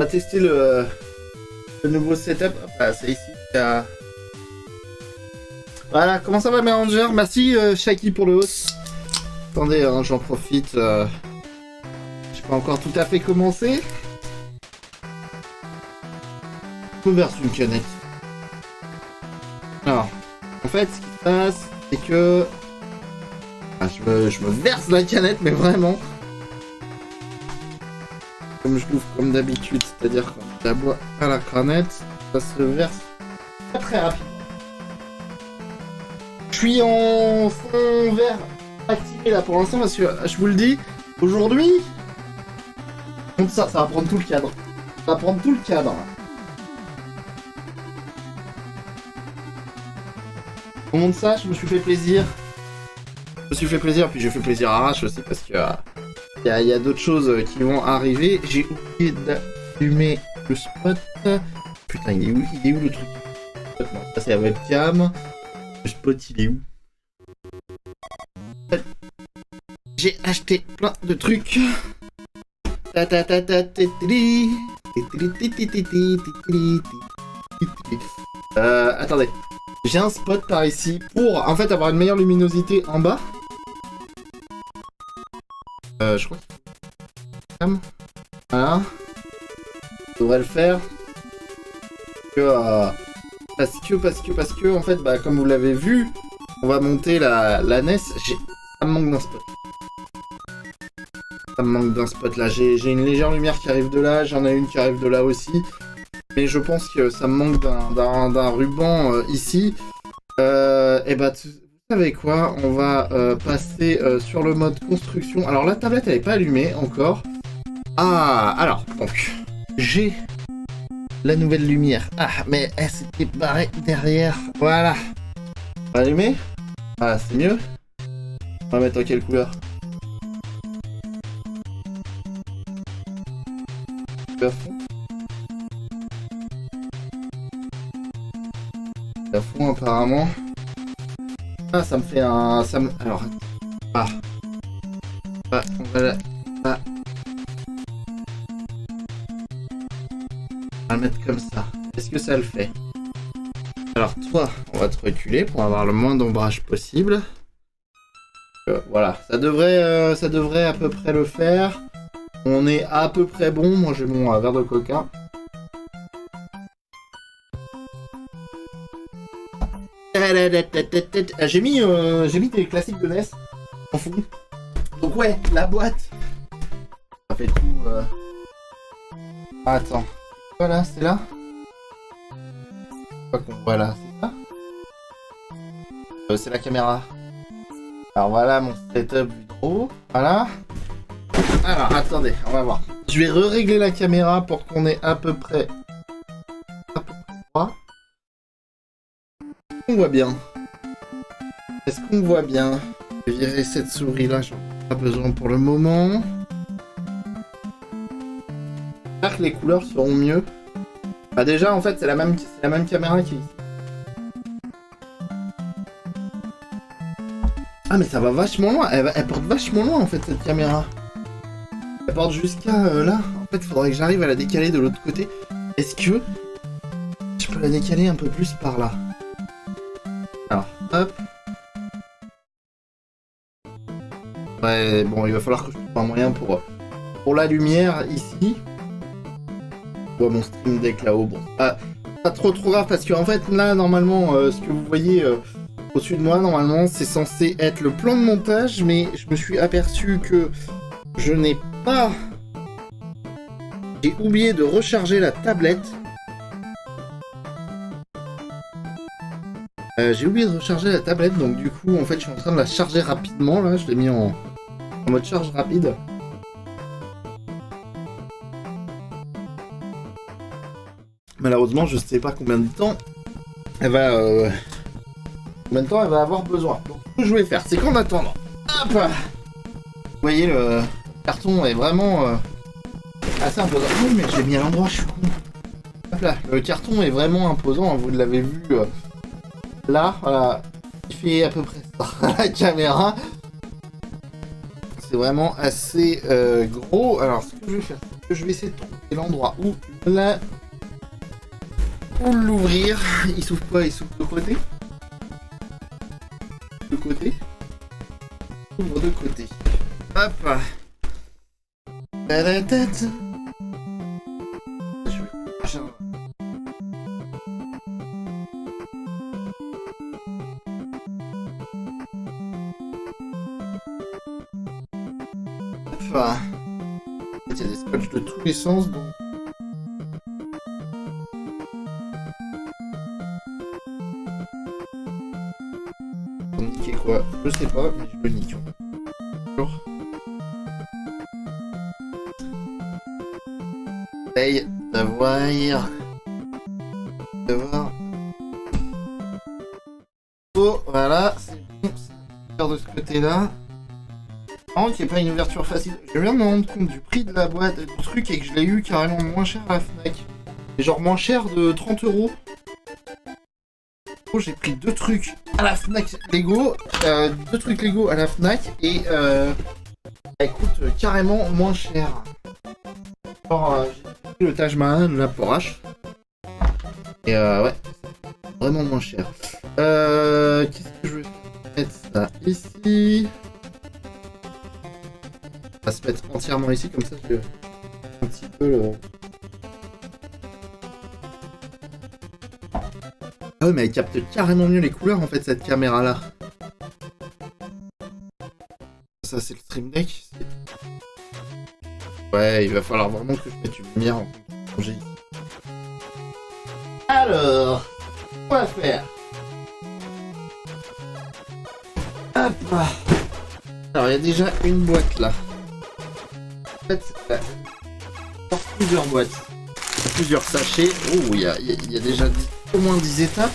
On va tester le nouveau setup. Hop là, c'est ici. Voilà, comment ça va mes rangers? Merci Shaki pour le host. Attendez, hein, j'en profite. J'ai pas encore tout à fait commencé. Je me verse une canette. Alors, en fait, ce qui se passe, c'est que... Ah, je me verse la canette, mais vraiment. Comme je l'ouvre comme d'habitude, c'est-à-dire quand je la bois à la canette, ça se verse très rapidement. Je suis en fond vert activé là pour l'instant parce que je vous le dis, aujourd'hui, ça va prendre tout le cadre. Ça va prendre tout le cadre. On monte ça, je me suis fait plaisir. Je me suis fait plaisir, puis j'ai fait plaisir à Arrache aussi parce que il y a d'autres choses qui vont arriver. J'ai oublié d'allumer le spot. Putain, il est où le truc? Non, ça c'est la webcam. Le spot, il est où? J'ai acheté plein de trucs. Attendez. J'ai un spot par ici pour en fait avoir une meilleure luminosité en bas. Je crois que... Voilà. Ça devrait le faire. Parce que en fait, bah, comme vous l'avez vu, on va monter la NES. Ça me manque d'un spot. Ça me manque d'un spot là. J'ai une légère lumière qui arrive de là, j'en ai une qui arrive de là aussi. Mais je pense que ça me manque d'un ruban ici. Et bah, vous savez quoi? On va passer sur le mode construction. Alors la tablette elle n'est pas allumée encore. Ah, alors, donc, j'ai la nouvelle lumière. Ah, mais elle s'était barrée derrière. Voilà. On va allumer. Ah, c'est mieux. On va mettre en quelle couleur? À fond. À fond apparemment. Ah, ça me fait un... Alors... Ah. Ah, on va la... Ah. On va le mettre comme ça. Est-ce que ça le fait? Alors toi, on va te reculer pour avoir le moins d'ombrage possible. Voilà, ça devrait à peu près le faire. On est à peu près bon. Moi j'ai mon verre de coca. J'ai mis des classiques de NES. En fond. Donc ouais, la boîte. Ça fait tout. Ah, attends. Voilà, c'est là. Quoi qu'on voit là, c'est ça. C'est la caméra. Alors voilà mon setup du haut. Voilà. Alors attendez, on va voir. Je vais régler la caméra pour qu'on ait à peu près. On voit bien. Est-ce qu'on voit bien? Je vais virer cette souris là, j'en ai pas besoin pour le moment. J'espère que les couleurs seront mieux. Bah déjà en fait c'est la même caméra qui est ici. Ah mais ça va vachement loin, elle porte vachement loin en fait cette caméra. Elle porte jusqu'à là. En fait il faudrait que j'arrive à la décaler de l'autre côté. Est-ce que je peux la décaler un peu plus par là? Alors, hop. Ouais, bon, il va falloir que je trouve un moyen pour la lumière ici. Je vois mon stream deck là-haut. Bon, pas trop grave parce que en fait là normalement ce que vous voyez au-dessus de moi normalement c'est censé être le plan de montage, mais je me suis aperçu que je n'ai pas. J'ai oublié de recharger la tablette. J'ai oublié de recharger la tablette, donc du coup, en fait, je suis en train de la charger rapidement, là, je l'ai mis en mode charge rapide. Malheureusement, je sais pas combien de temps elle va avoir besoin. Donc, ce que je vais faire, c'est qu'en attendant, hop, vous voyez, le carton est vraiment assez imposant. Oui, mais j'ai mis à l'endroit, je suis con. Hop là, le carton est vraiment imposant, vous l'avez vu. Là, voilà, il fait à peu près ça, la caméra. C'est vraiment assez gros. Alors, ce que je vais faire, c'est que je vais essayer de c'est l'endroit où là, pour l'ouvrir, il s'ouvre quoi? Il s'ouvre de côté? De côté? Il s'ouvre de côté. Hop. Ta-da-ta-ta. Enfin, il y a des scotch de tous les sens, donc... On niquait quoi? Je sais pas, mais je le nique. Bonjour. Essaye d'avoir... Oh, voilà, c'est bon, c'est de ce côté-là. Par contre, il n'y a pas une ouverture facile. Je viens de me rendre compte du prix de la boîte, du truc, et que je l'ai eu carrément moins cher à la Fnac. Et genre moins cher de 30 €. J'ai pris 2 trucs à la Fnac Lego, 2 trucs Lego à la Fnac, et ça coûte carrément moins cher. Genre, j'ai pris le Taj Mahal, la Porache. Et ouais, vraiment moins cher. Qu'est-ce que je vais mettre ça ici? On va se mettre entièrement ici, comme ça je un petit peu le... Ah ouais, mais elle capte carrément mieux les couleurs en fait, cette caméra là. Ça c'est le Stream Deck. Ouais, il va falloir vraiment que je mette une lumière en congé. Alors, on va faire. Hop. Alors il y a déjà une boîte là. En fait, plusieurs boîtes, plusieurs sachets. Oh, il y a déjà au moins 10 étapes.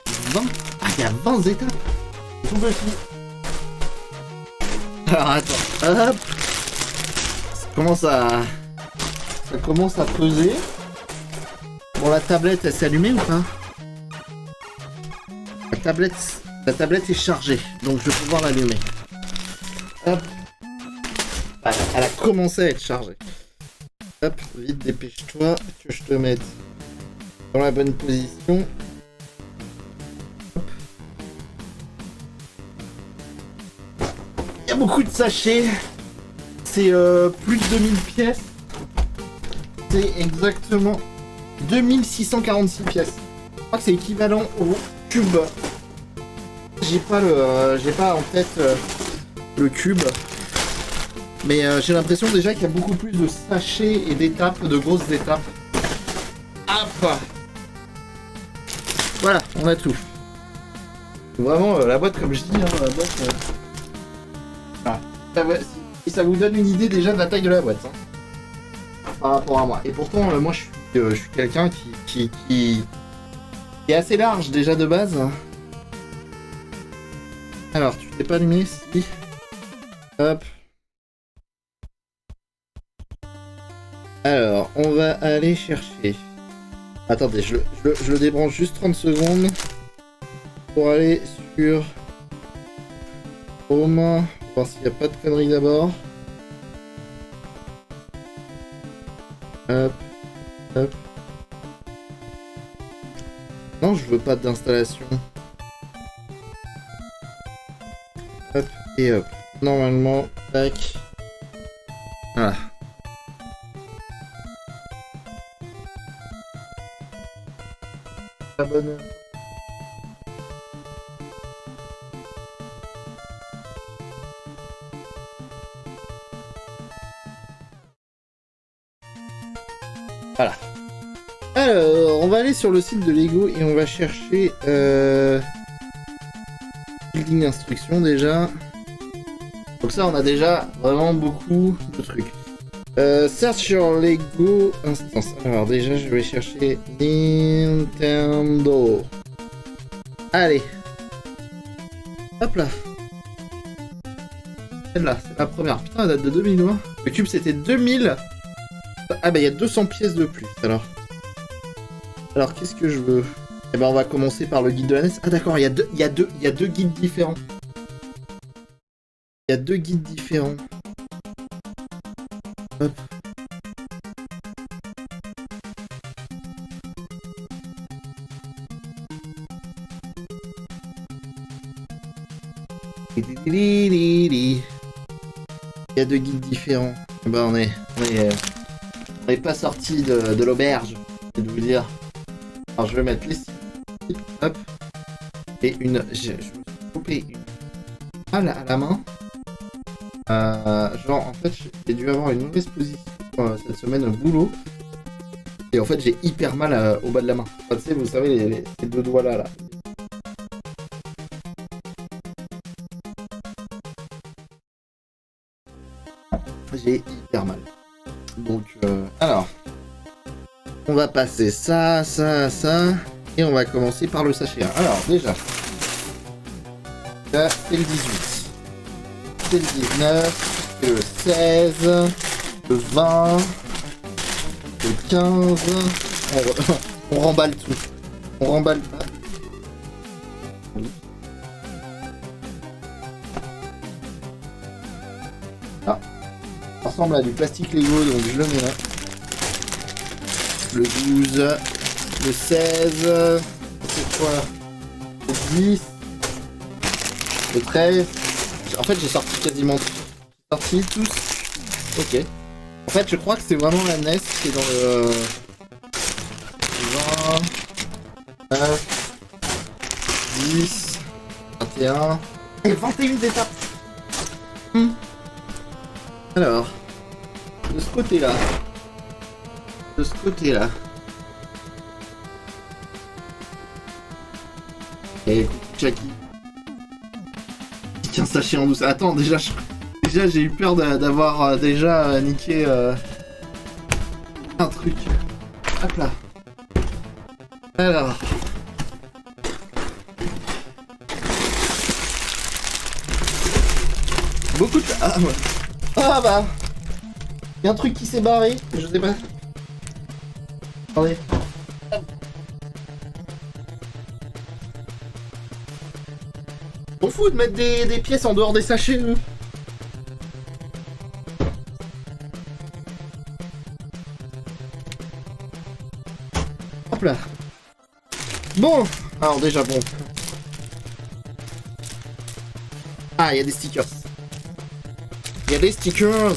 20. Ah, il y a 20 étapes. Tout petit. Alors attends, hop. Ça commence à peser. Bon, la tablette, elle s'est allumée ou pas? La tablette est chargée, donc je vais pouvoir l'allumer. Hop. Voilà, elle a commencé à être chargée. Hop, vite, dépêche-toi que je te mette dans la bonne position. Hop. Il y a beaucoup de sachets. C'est plus de 2000 pièces. C'est exactement 2646 pièces. Je crois que c'est équivalent au cube. J'ai pas en tête le cube. Mais j'ai l'impression déjà qu'il y a beaucoup plus de sachets et d'étapes, de grosses étapes. Hop. Voilà, on a tout. Vraiment, la boîte, comme je dis, hein, la boîte... Voilà. Et ça vous donne une idée déjà de la taille de la boîte. Hein, par rapport à moi. Et pourtant, moi, je suis quelqu'un qui est assez large déjà de base. Alors, tu t'es pas allumé? Si. Hop. Alors, on va aller chercher. Attendez, je le débranche juste 30 secondes pour aller sur Home. Voir s'il n'y a pas de conneries d'abord. Hop, hop. Non, je veux pas d'installation. Hop et hop. Normalement, tac. Voilà. La bonne. Voilà. Alors, on va aller sur le site de Lego et on va chercher building instruction déjà. Donc ça, on a déjà vraiment beaucoup de trucs. Search sur Lego instance. Alors déjà, je vais chercher Nintendo. Allez. Hop là. Celle-là, c'est la première. Putain, elle date de 2020. Le cube, c'était 2000. Ah bah il y a 200 pièces de plus alors. Alors qu'est-ce que je veux? Eh ben on va commencer par le guide de la NES. Ah d'accord, il y a deux guides différents. Il y a deux guides différents. Hop. Il y a deux guides différents. Bah on est pas sorti de l'auberge, c'est de vous dire. Alors je vais mettre les six. Hop. Et une. Je me suis coupé une balle à la main. Genre en fait j'ai dû avoir une mauvaise position cette semaine au boulot. Et en fait j'ai hyper mal au bas de la main. Enfin, tu sais, vous savez les deux doigts là. J'ai hyper mal. Donc, alors, on va passer ça, et on va commencer par le sachet 1. Alors, déjà, là, c'est le 18, c'est le 19, c'est le 16, le 20, le 15, on remballe tout. On remballe pas. Ah. Ça ressemble à du plastique Lego, donc je le mets là. Le 12, le 16, c'est quoi? Le 10, le 13. En fait, j'ai sorti quasiment tout. J'ai sorti tous. Ok. En fait, je crois que c'est vraiment la NES qui est dans le 20, 9, 10, 21 et 21 d'étapes. Alors, de ce côté-là. De ce côté-là. Et écoute, Jackie. Tiens, sachet en douce. Attends, déjà j'ai eu peur d'avoir déjà niqué un truc. Hop là. Alors. Beaucoup de... Ah, ouais. Ah bah. Il y a un truc qui s'est barré. Je sais pas. Attendez. On fout de mettre des pièces en dehors des sachets, eux. Hop là. Bon. Alors déjà, bon. Ah, il y a des stickers. Il y a des stickers.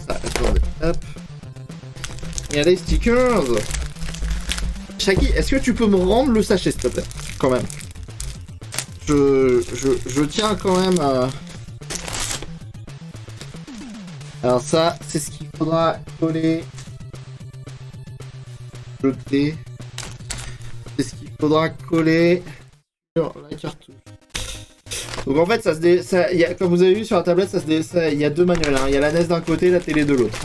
Ça, attendez. Hop. Il y a des stickers. Shaki, est-ce que tu peux me rendre le sachet, s'il te plaît? Quand même. Je tiens quand même à... Alors ça, c'est ce qu'il faudra coller. Jeter. C'est ce qu'il faudra coller sur la cartouche. Donc en fait, comme vous avez vu sur la tablette, il y a deux manuels. Hein. Il y a la NES d'un côté, la télé de l'autre.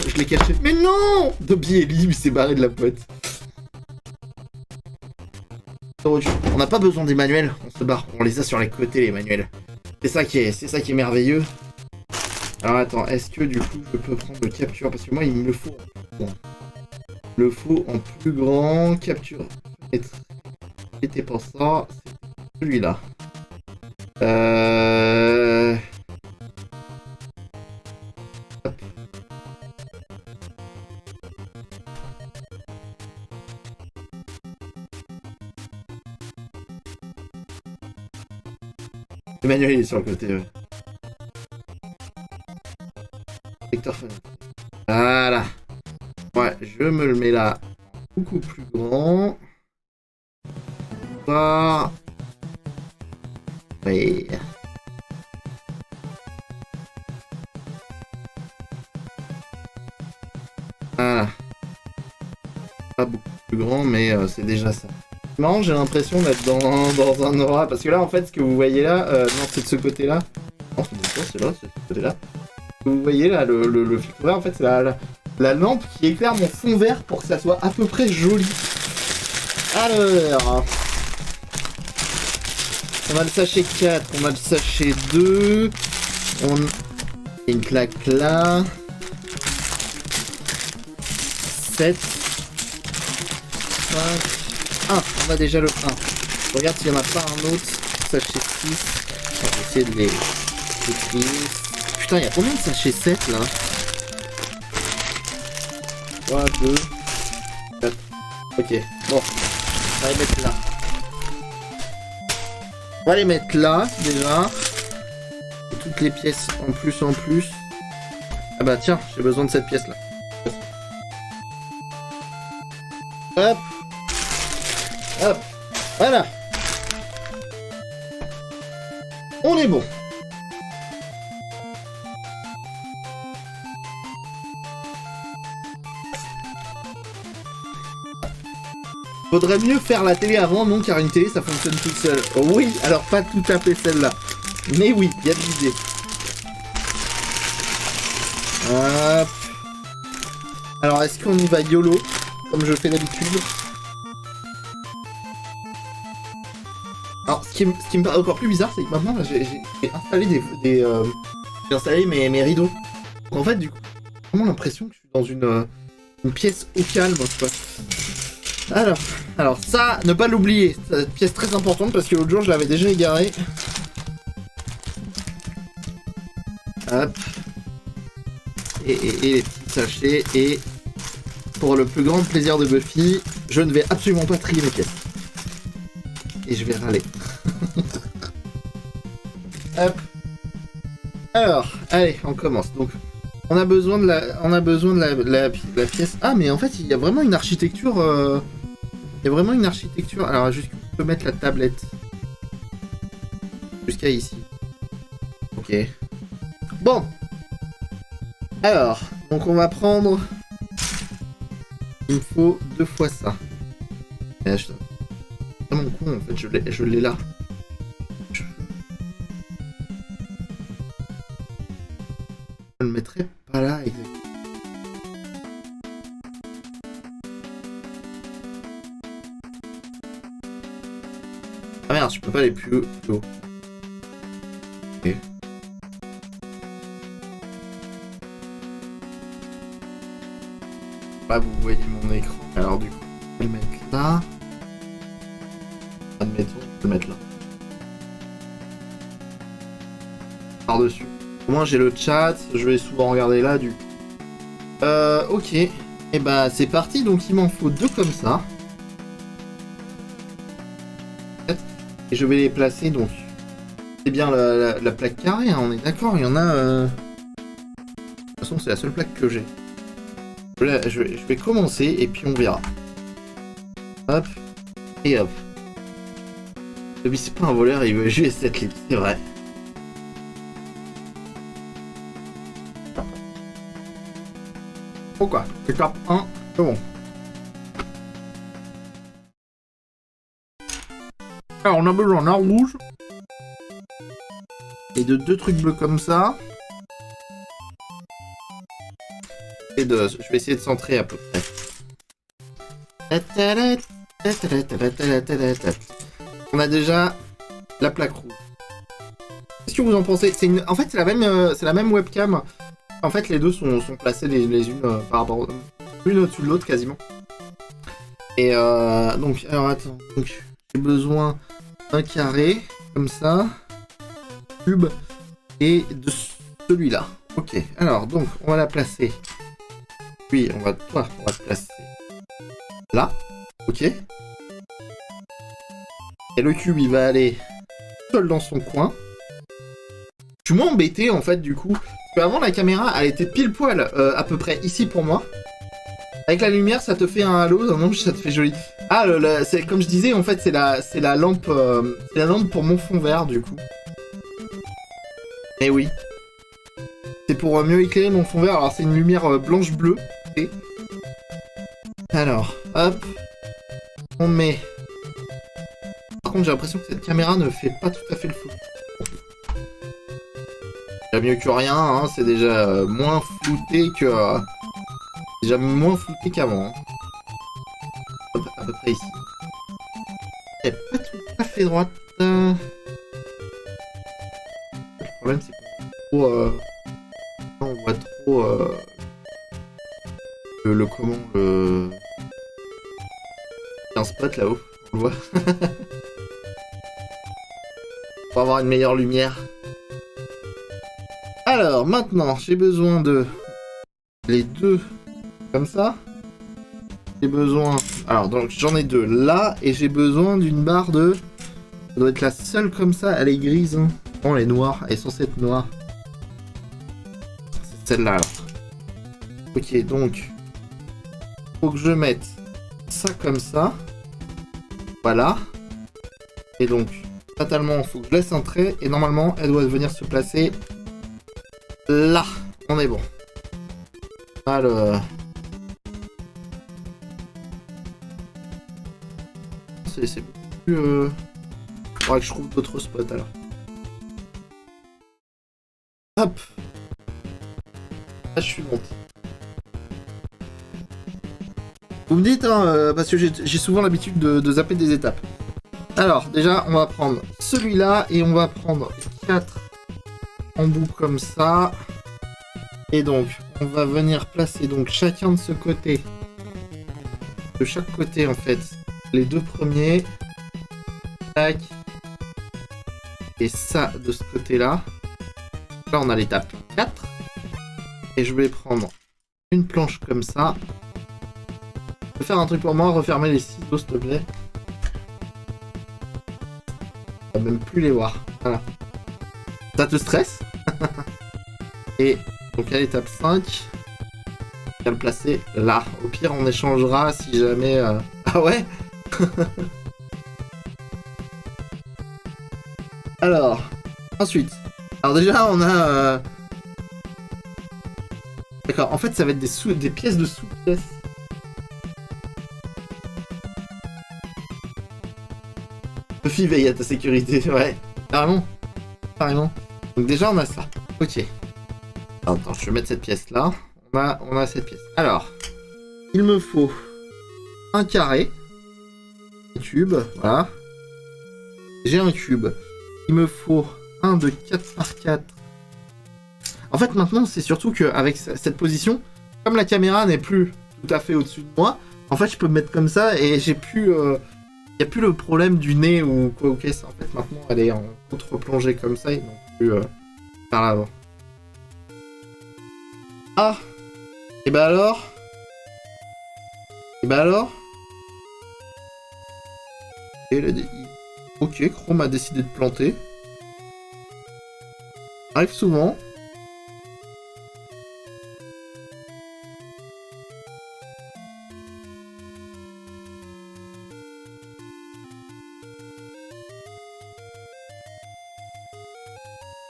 Je l'ai caché. Mais non! Dobby est libre, il s'est barré de la boîte. On n'a pas besoin des manuels, on se barre. On les a sur les côtés, les manuels. C'est ça qui est merveilleux. Alors attends, est-ce que du coup je peux prendre le capture? Parce que moi il me le faut en plus grand. Le faut en plus grand capture. C'était pour ça, c'est celui-là. Hop. Le manuel il est sur le côté. Ouais. Secteur fenêtre. Voilà. Ouais, je me le mets là. Beaucoup plus grand. Ça. Oui. Voilà. Pas beaucoup plus grand, mais c'est déjà ça. C'est marrant, j'ai l'impression d'être dans un aura. Parce que là, en fait, ce que vous voyez là, non, c'est de ce côté-là. Non, c'est là, c'est de ce côté-là. Vous voyez là, le fil vert, en fait, c'est la lampe qui éclaire mon fond vert pour que ça soit à peu près joli. Alors. On a le sachet 4, on a le sachet 2. On a une plaque là. 7. 5. 1. On a déjà le 1. Je regarde s'il n'y en a pas un autre. Sachet 6. On va essayer de les écrire. Putain, il y a combien de sachets 7 là? 3, 2, 4. Ok, bon. On va les mettre là. On va les mettre là, déjà. Et toutes les pièces en plus. Ah bah tiens, j'ai besoin de cette pièce là. Hop. Hop. Voilà. On est bon. Faudrait mieux faire la télé avant, non, car une télé ça fonctionne toute seule. Oh, oui, alors pas tout à fait celle-là. Mais oui, il y a de l'idée. Hop. Alors est-ce qu'on y va YOLO, comme je fais d'habitude? Alors ce qui me paraît encore plus bizarre, c'est que maintenant j'ai installé j'ai installé mes rideaux. Donc, en fait du coup, j'ai vraiment l'impression que je suis dans une pièce au calme, quoi. Alors ça, ne pas l'oublier, c'est une pièce très importante parce que l'autre jour je l'avais déjà égaré. Hop. Et les petits sachets, et pour le plus grand plaisir de Buffy, je ne vais absolument pas trier mes pièces. Et je vais râler. Hop. Alors, allez, on commence. Donc, on a besoin de la pièce. Ah, mais en fait, il y a vraiment une architecture. Il y a vraiment une architecture. Alors, jusqu'où on peut mettre la tablette? Jusqu'à ici. Ok. Bon. Alors, donc on va prendre. Il me faut 2 fois ça. Je suis vraiment con, en fait, je l'ai là. Je le mettrai pas là, exactement. Ah merde, je peux pas aller plus haut. Ok. Là, vous voyez mon écran. Alors, du coup, je vais le mettre là. Admettons, je vais le mettre là. Par-dessus. Au moins, j'ai le chat. Je vais souvent regarder là, du coup. Ok. Et bah, c'est parti. Donc, il m'en faut 2 comme ça. Et je vais les placer, donc. C'est bien la plaque carrée, hein, on est d'accord. Il y en a. De toute façon, c'est la seule plaque que j'ai. Je vais commencer et puis on verra. Hop. Et hop. Lui, c'est pas un voleur, il veut jouer cette libre, c'est vrai. Pourquoi? Étape 1, c'est bon. Alors, on a besoin d'un rouge. Et de 2 trucs bleus comme ça. Je vais essayer de centrer à peu près. On a déjà la plaque rouge. Qu'est-ce que vous en pensez? En fait, c'est la même webcam. En fait, les deux sont placées les unes par rapport l'une au-dessus de l'autre quasiment. Et donc, alors attends. Donc, j'ai besoin d'un carré comme ça, cube, et de celui-là. Ok. Alors, donc, on va la placer. Puis on va te placer là, ok. Et le cube il va aller seul dans son coin. Je suis moins embêté en fait du coup. Parce qu'avant la caméra elle était pile poil à peu près ici pour moi. Avec la lumière ça te fait un halo, non ça te fait joli. Ah c'est comme je disais en fait c'est la lampe pour mon fond vert du coup. Eh oui. C'est pour mieux éclairer mon fond vert. Alors c'est une lumière blanche-bleue. Alors, hop. On met... Par contre j'ai l'impression que cette caméra ne fait pas tout à fait le feu. C'est mieux que rien, hein. C'est déjà moins flouté que... déjà moins flouté qu'avant. Hein. À peu près ici. Elle est pas tout à fait droite. Le problème c'est qu'on on voit trop le comment le un spot là-haut, on le voit. Pour avoir une meilleure lumière. Alors, maintenant, j'ai besoin de... les deux comme ça. J'ai besoin... Alors, donc j'en ai deux là, et j'ai besoin d'une barre de... Ça doit être la seule comme ça, elle est grise. Hein. Non, elle est noire, elle est censée être noire. C'est celle-là, alors. Ok, donc... faut que je mette ça comme ça. Voilà. Et donc, fatalement, faut que je laisse un trait, et normalement, elle doit venir se placer... là. On est bon. Alors... c'est plus... faudra que je trouve d'autres spots alors. Hop. Là je suis monté. Vous me dites, hein, parce que j'ai souvent l'habitude de zapper des étapes. Alors déjà on va prendre celui-là et on va prendre 4 embouts comme ça. Et donc on va venir placer donc chacun de ce côté. De chaque côté en fait. Les deux premiers. Tac. Et ça de ce côté-là. Là, on a l'étape 4. Et je vais prendre une planche comme ça. Je vais faire un truc pour moi, refermer les ciseaux, s'il te plaît. On va même plus les voir. Voilà. Ça te stresse? Et donc à l'étape 5, on va le placer là. Au pire, on échangera si jamais... Ah ouais. Alors, ensuite. Alors déjà, on a... D'accord, en fait, ça va être des pièces de sous-pièces. Buffy veille à ta sécurité, ouais. Carrément. Carrément. Donc déjà, on a ça. Ok. Attends, je vais mettre cette pièce-là. On a cette pièce. Alors, il me faut un carré. Un cube, voilà. J'ai un cube. Il me faut un de 4 par 4. En fait, maintenant, c'est surtout qu'avec cette position, comme la caméra n'est plus tout à fait au-dessus de moi, en fait, je peux me mettre comme ça et j'ai plus... Il n'y a plus le problème du nez ou quoi. Ok, ça, en fait, maintenant, elle est en contre-plongée comme ça et non plus par l'avant. Ah. Et bah alors. Et bah alors. Ok, Chrome a décidé de planter. Ça arrive souvent.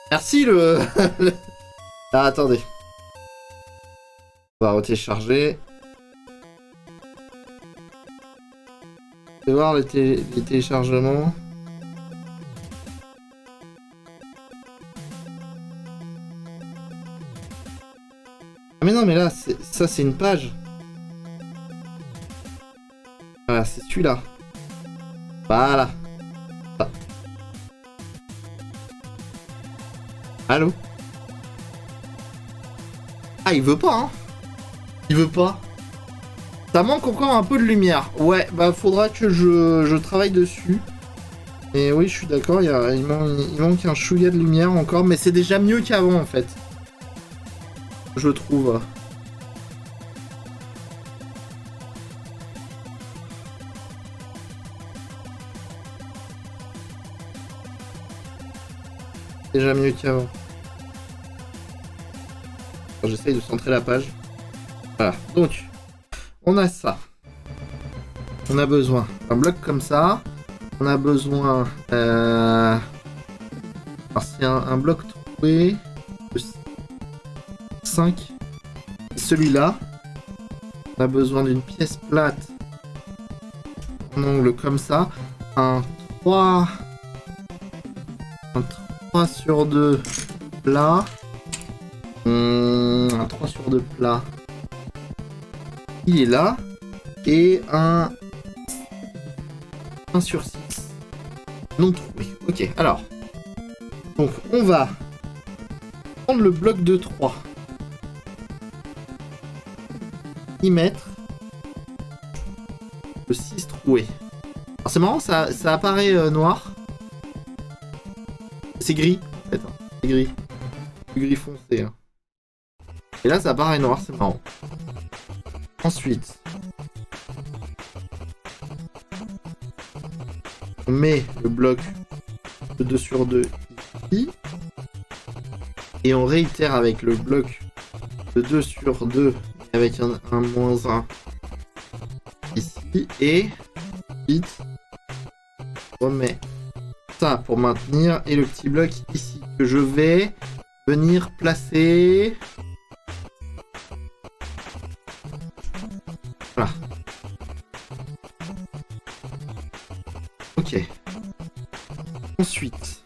Merci le... Ah, attendez. On va retélécharger. Je vais voir les téléchargements. Ah mais non, mais là, ça c'est une page. Voilà, c'est celui-là. Voilà. Ah. Allô? Ah, il veut pas, hein? Il veut pas. Ça manque encore un peu de lumière. Ouais, bah faudra que je travaille dessus. Et oui, je suis d'accord, il manque un chouïa de lumière encore, mais c'est déjà mieux qu'avant en fait. Je trouve. Déjà mieux qu'avant. J'essaye de centrer la page. Voilà, donc on a ça. On a besoin d'un bloc comme ça. On a besoin... Alors c'est un bloc troué de 5. Celui-là. On a besoin d'une pièce plate. En angle comme ça. Un 3... Un 3 sur 2 plat. Un 3 sur 2 plat. Il est là. Et un 1 sur 6. Non trouvé. Ok, alors. Donc, on va prendre le bloc de 3. Y mettre le 6 troué. Alors, c'est marrant, ça apparaît noir. C'est gris, en fait. C'est gris. du gris foncé. Hein. Et là, ça paraît noir, c'est marrant. Ensuite, on met le bloc de 2 sur 2 ici. Et on réitère avec le bloc de 2 sur 2 avec un moins 1 ici. Et ensuite, on remet ça pour maintenir. Et le petit bloc ici que je vais venir placer. Voilà. Ok. Ensuite,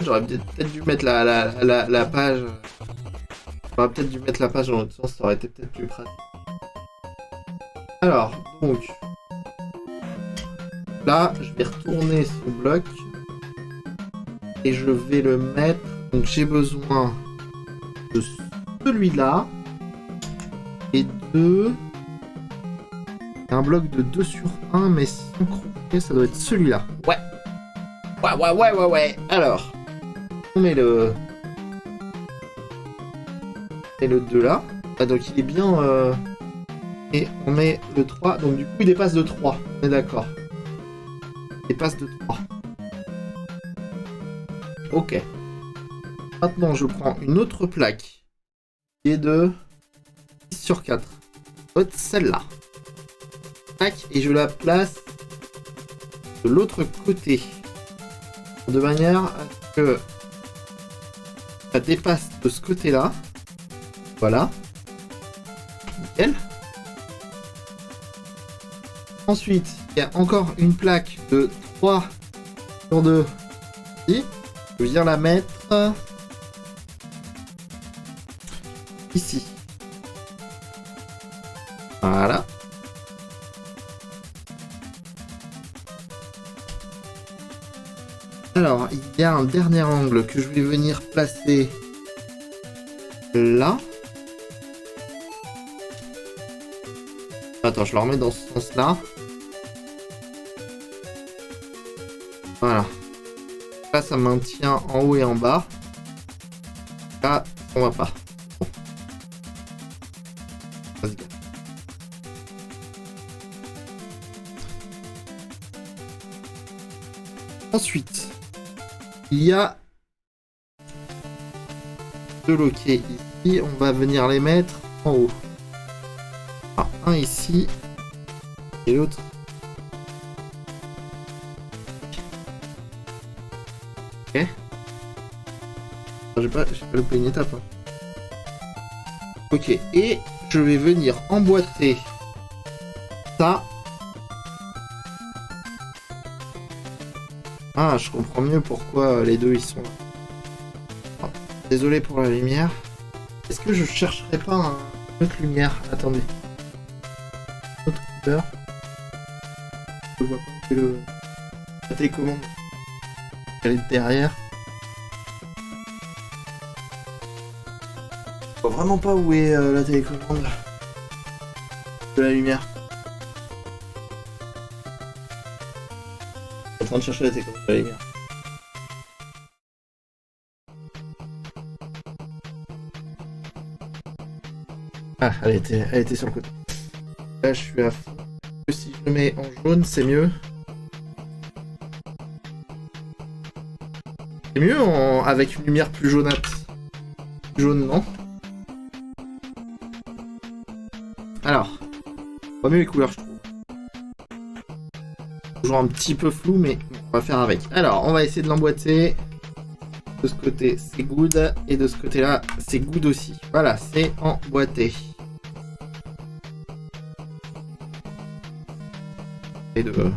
j'aurais peut-être dû mettre la page. J'aurais peut-être dû mettre la page dans l'autre sens, ça aurait été peut-être plus pratique. Alors, donc. Là, je vais retourner ce bloc. Et je vais le mettre. Donc, j'ai besoin de celui-là. Et de. Un bloc de 2 sur 1, mais sans croquer, ça doit être celui-là. Ouais. Ouais. Alors, on met le 2 là. Ah, donc il est bien... Et on met le 3. Donc du coup, il dépasse de 3. On est d'accord. Il dépasse de 3. Ok. Maintenant, je prends une autre plaque qui est de 6 sur 4. Celle-là. Et je la place de l'autre côté. De manière à ce que ça dépasse de ce côté-là. Voilà. Nickel. Ensuite, il y a encore une plaque de 3 sur 2 ici. Je viens la mettre ici. Voilà. Alors, il y a un dernier angle que je vais venir placer là. Attends, je le remets dans ce sens-là. Voilà. Là, ça maintient en haut et en bas. Là, on va pas. Bon. Vas-y. Ensuite, il y a deux loquets ici. On va venir les mettre en haut. Alors, un ici et l'autre. Ok. J'ai pas loupé une étape. Hein. Ok. Et je vais venir emboîter ça. Ah, je comprends mieux pourquoi les deux ils sont là. Oh, désolé pour la lumière. Est-ce que je chercherais pas une autre lumière? Attendez. Une autre couleur. Je vois pas la télécommande. Elle est derrière. Je vois vraiment pas où est la télécommande de la lumière. Je suis en train de chercher la télécommande de la lumière. Ah, elle était sur le côté. Là, je suis à fond. Si je le mets en jaune, c'est mieux. C'est mieux avec une lumière plus jaunâtre. Jaune, non? Alors, pas mieux les couleurs, je trouve. Toujours un petit peu flou, mais on va faire avec. Alors, on va essayer de l'emboîter. De ce côté, c'est good. Et de ce côté-là, c'est good aussi. Voilà, c'est emboîté. Et de...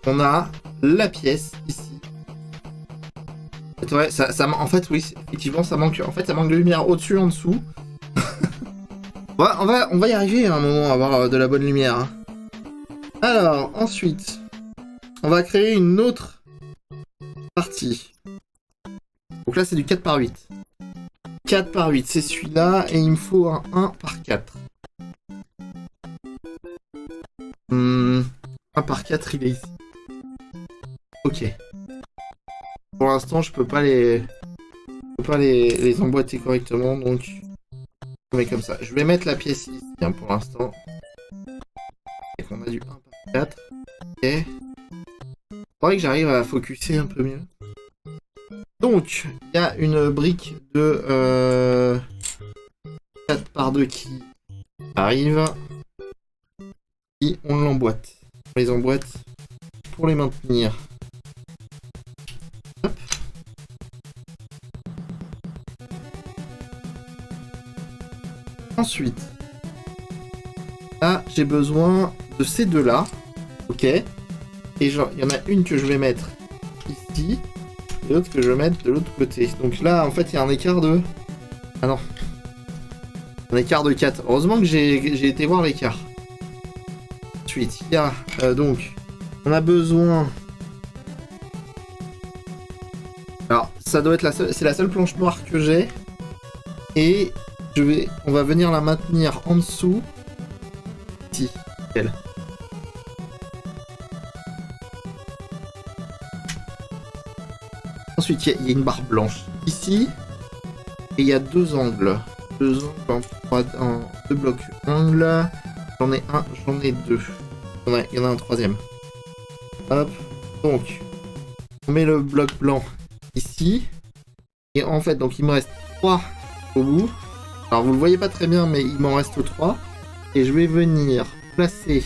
On a la pièce ici. Ouais, en fait, oui, effectivement, ça manque. En fait, ça manque de lumière au-dessus, en dessous. on va y arriver à un moment à avoir de la bonne lumière. Hein. Alors, ensuite, on va créer une autre partie. Donc là, c'est du 4 par 8. 4 par 8, c'est celui-là, et il me faut un 1 par 4. 1 par 4, il est ici. Ok. Pour l'instant, je peux pas les emboîter correctement, donc je mets comme ça. Je vais mettre la pièce ici hein, pour l'instant. Et qu'on a du 1 par 4. Ok. Faudrait que j'arrive à focuser un peu mieux. Donc, il y a une brique de 4 par 2 qui arrive. Et on l'emboîte. On les emboîte pour les maintenir. Hop. Ensuite, là, j'ai besoin de ces deux-là. Ok. Et genre, il y en a une que je vais mettre ici. Et l'autre que je vais mettre de l'autre côté. Donc là, en fait, il y a un écart de... Ah non. Un écart de 4. Heureusement que j'ai été voir l'écart. Ensuite, il y a... donc, on a besoin... Alors, ça doit être la seule... C'est la seule planche noire que j'ai. Et on va venir la maintenir en dessous. Ici. Elle. Ensuite, il y a une barre blanche ici. Et il y a deux angles. Deux angles en deux blocs angles. J'en ai un, j'en ai deux. Il y en a un troisième. Hop. Donc, on met le bloc blanc ici. Et en fait, donc il me reste 3 au bout. Alors, vous le voyez pas très bien, mais il m'en reste 3. Et je vais venir placer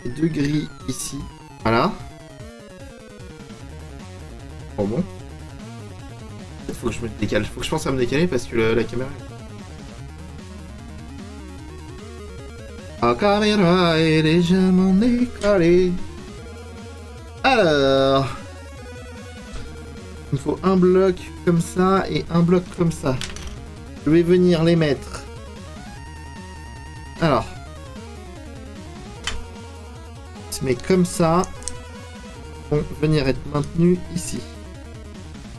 les deux grilles ici. Voilà. Bon. Faut que je me décale. Faut que je pense à me décaler parce que la caméra... La caméra est légèrement décalée. Alors... Il me faut un bloc comme ça et un bloc comme ça. Je vais venir les mettre. Alors... Se met comme ça. Vont venir être maintenus ici.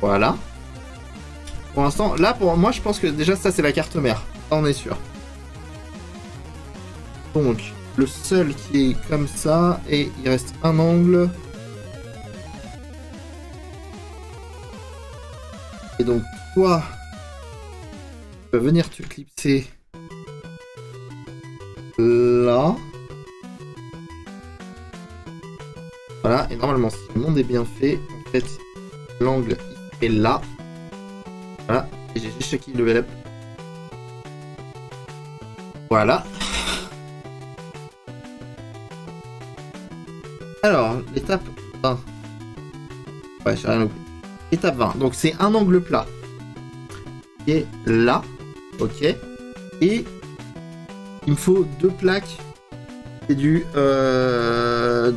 Voilà. Pour l'instant, là, pour moi, je pense que déjà, ça, c'est la carte mère. Ça, on est sûr. Donc, le seul qui est comme ça, et il reste un angle. Et donc, toi, tu vas venir te clipser là. Voilà, et normalement, si le monde est bien fait, en fait, l'angle est là. Voilà, et j'ai juste qui level up. Voilà. Alors, l'étape 20. Ouais, j'ai rien oublié. Étape 20. Donc, c'est un angle plat. Qui est là. Ok. Et il me faut deux plaques. C'est du 2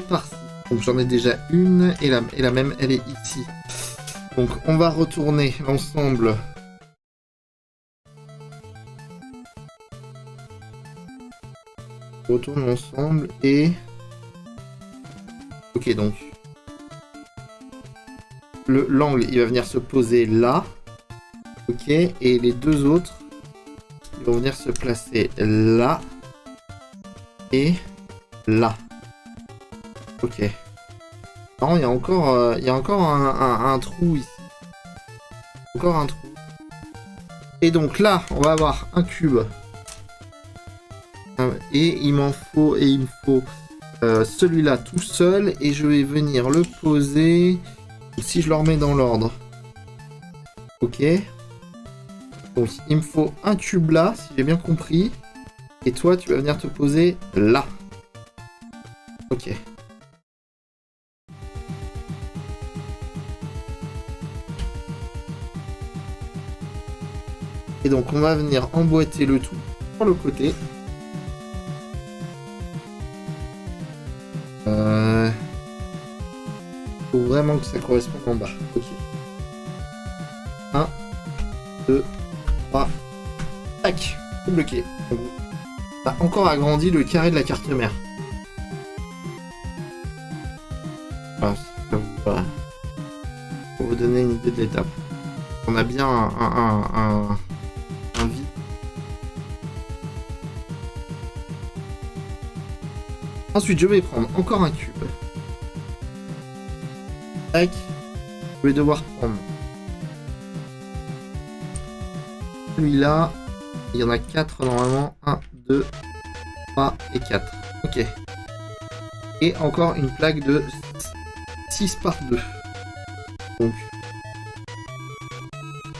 par 6. Donc, j'en ai déjà une. Et la même, elle est ici. Donc, on va retourner l'ensemble. On retourne l'ensemble et... Ok, donc... L'angle, il va venir se poser là. Ok, et les deux autres, ils vont venir se placer là. Et là. Ok. Non, il y a encore un trou ici. Encore un trou. Et donc là, on va avoir un cube. Et il me faut celui-là tout seul. Et je vais venir le poser. Si je le remets dans l'ordre. Ok. Donc il me faut un cube là, si j'ai bien compris. Et toi, tu vas venir te poser là. Ok. Et donc on va venir emboîter le tout sur le côté. Faut vraiment que ça corresponde en bas. Ok. 1, 2, 3. Tac. Tout bloqué. On a encore agrandi le carré de la carte mère. Voilà. Pour vous donner une idée de l'étape. On a bien un vide. Ensuite, je vais prendre encore un cube. Tac. Je vais devoir prendre celui-là. Il y en a 4 normalement. 1, 2, 3 et 4. Ok. Et encore une plaque de 6 par 2. Donc,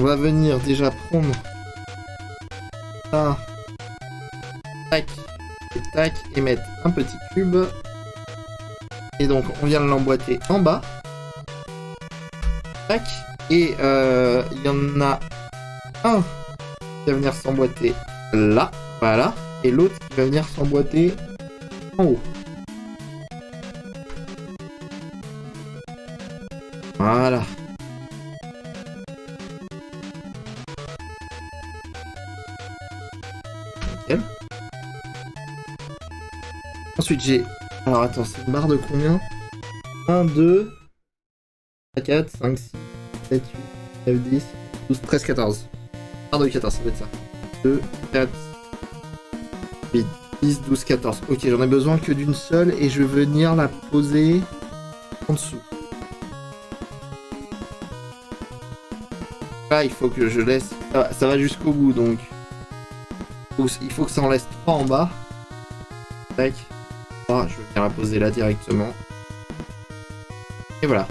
on va venir déjà prendre ça. Tac. Et tac. Et mettre un petit cube. Et donc, on vient de l'emboîter en bas. Tac. Et il y en a un qui va venir s'emboîter là. Voilà. Et l'autre qui va venir s'emboîter en haut. Voilà. Nickel. Ensuite, j'ai... Alors, attends, c'est une barre de combien? 1, 2, 3, 4, 5, 6, 7, 8, 9, 10, 12, 13, 14. Barre de 14, ça doit être ça. 2, 4, 8, 10, 12, 14. Ok, j'en ai besoin que d'une seule et je vais venir la poser en dessous. Là, il faut que je laisse... Ça va jusqu'au bout, donc... Il faut que ça en laisse 3 en bas. Tac. 3, je vais venir la poser là directement. Et voilà.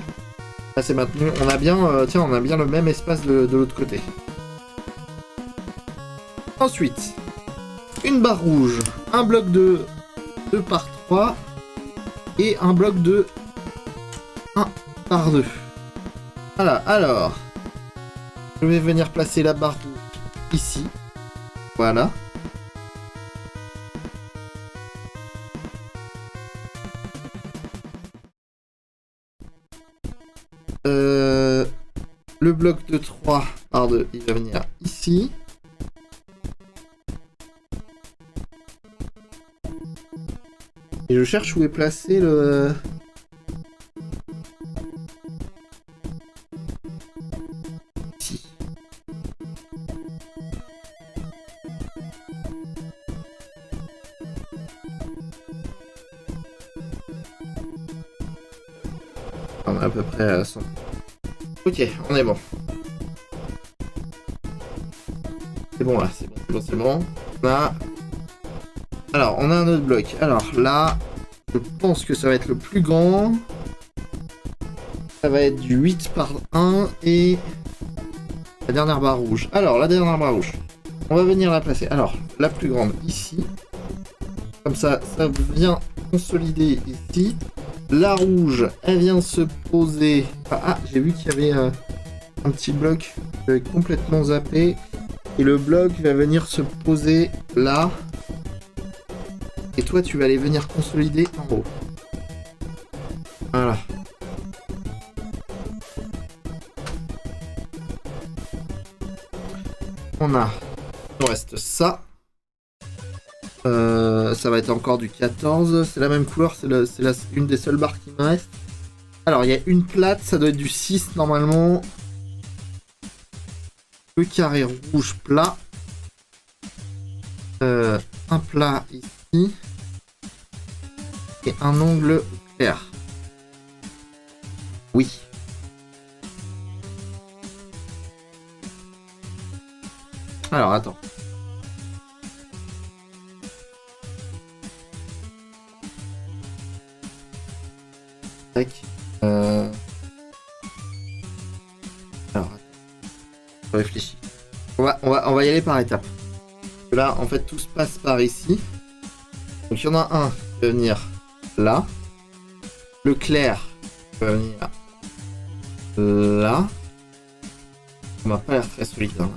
Là, c'est maintenu. On a bien... tiens, on a bien le même espace de l'autre côté. Ensuite, une barre rouge. Un bloc de 2 par 3. Et un bloc de 1 par 2. Voilà, alors... Je vais venir placer la barre rouge ici. Voilà. Le bloc de 3 par 2, il va venir ici. Et je cherche où est placé le... Ici. On est à peu près à 100. Ok, on est bon. C'est bon là, c'est bon, c'est bon, c'est bon. Là. Alors, on a un autre bloc. Alors là, je pense que ça va être le plus grand. Ça va être du 8 par 1 et la dernière barre rouge. Alors, la dernière barre rouge. On va venir la placer. Alors, la plus grande ici. Comme ça, ça vient consolider ici. La rouge, elle vient se poser... Ah, j'ai vu qu'il y avait un petit bloc que j'avais complètement zappé. Et le bloc va venir se poser là. Et toi, tu vas aller venir consolider en haut. Voilà. On a... Il nous reste ça. Ça va être encore du 14. C'est la même couleur, c'est une des seules barres qui me reste. Alors, il y a une plate, ça doit être du 6 normalement. Le carré rouge plat. Un plat ici. Et un ongle clair. Oui. Alors, attends. Tac. Alors, attends. Je réfléchis. On va y aller par étapes. Là, en fait, tout se passe par ici. Donc, il y en a un qui va venir là. Le clair va venir là. On m'a pas l'air très solide. Hein.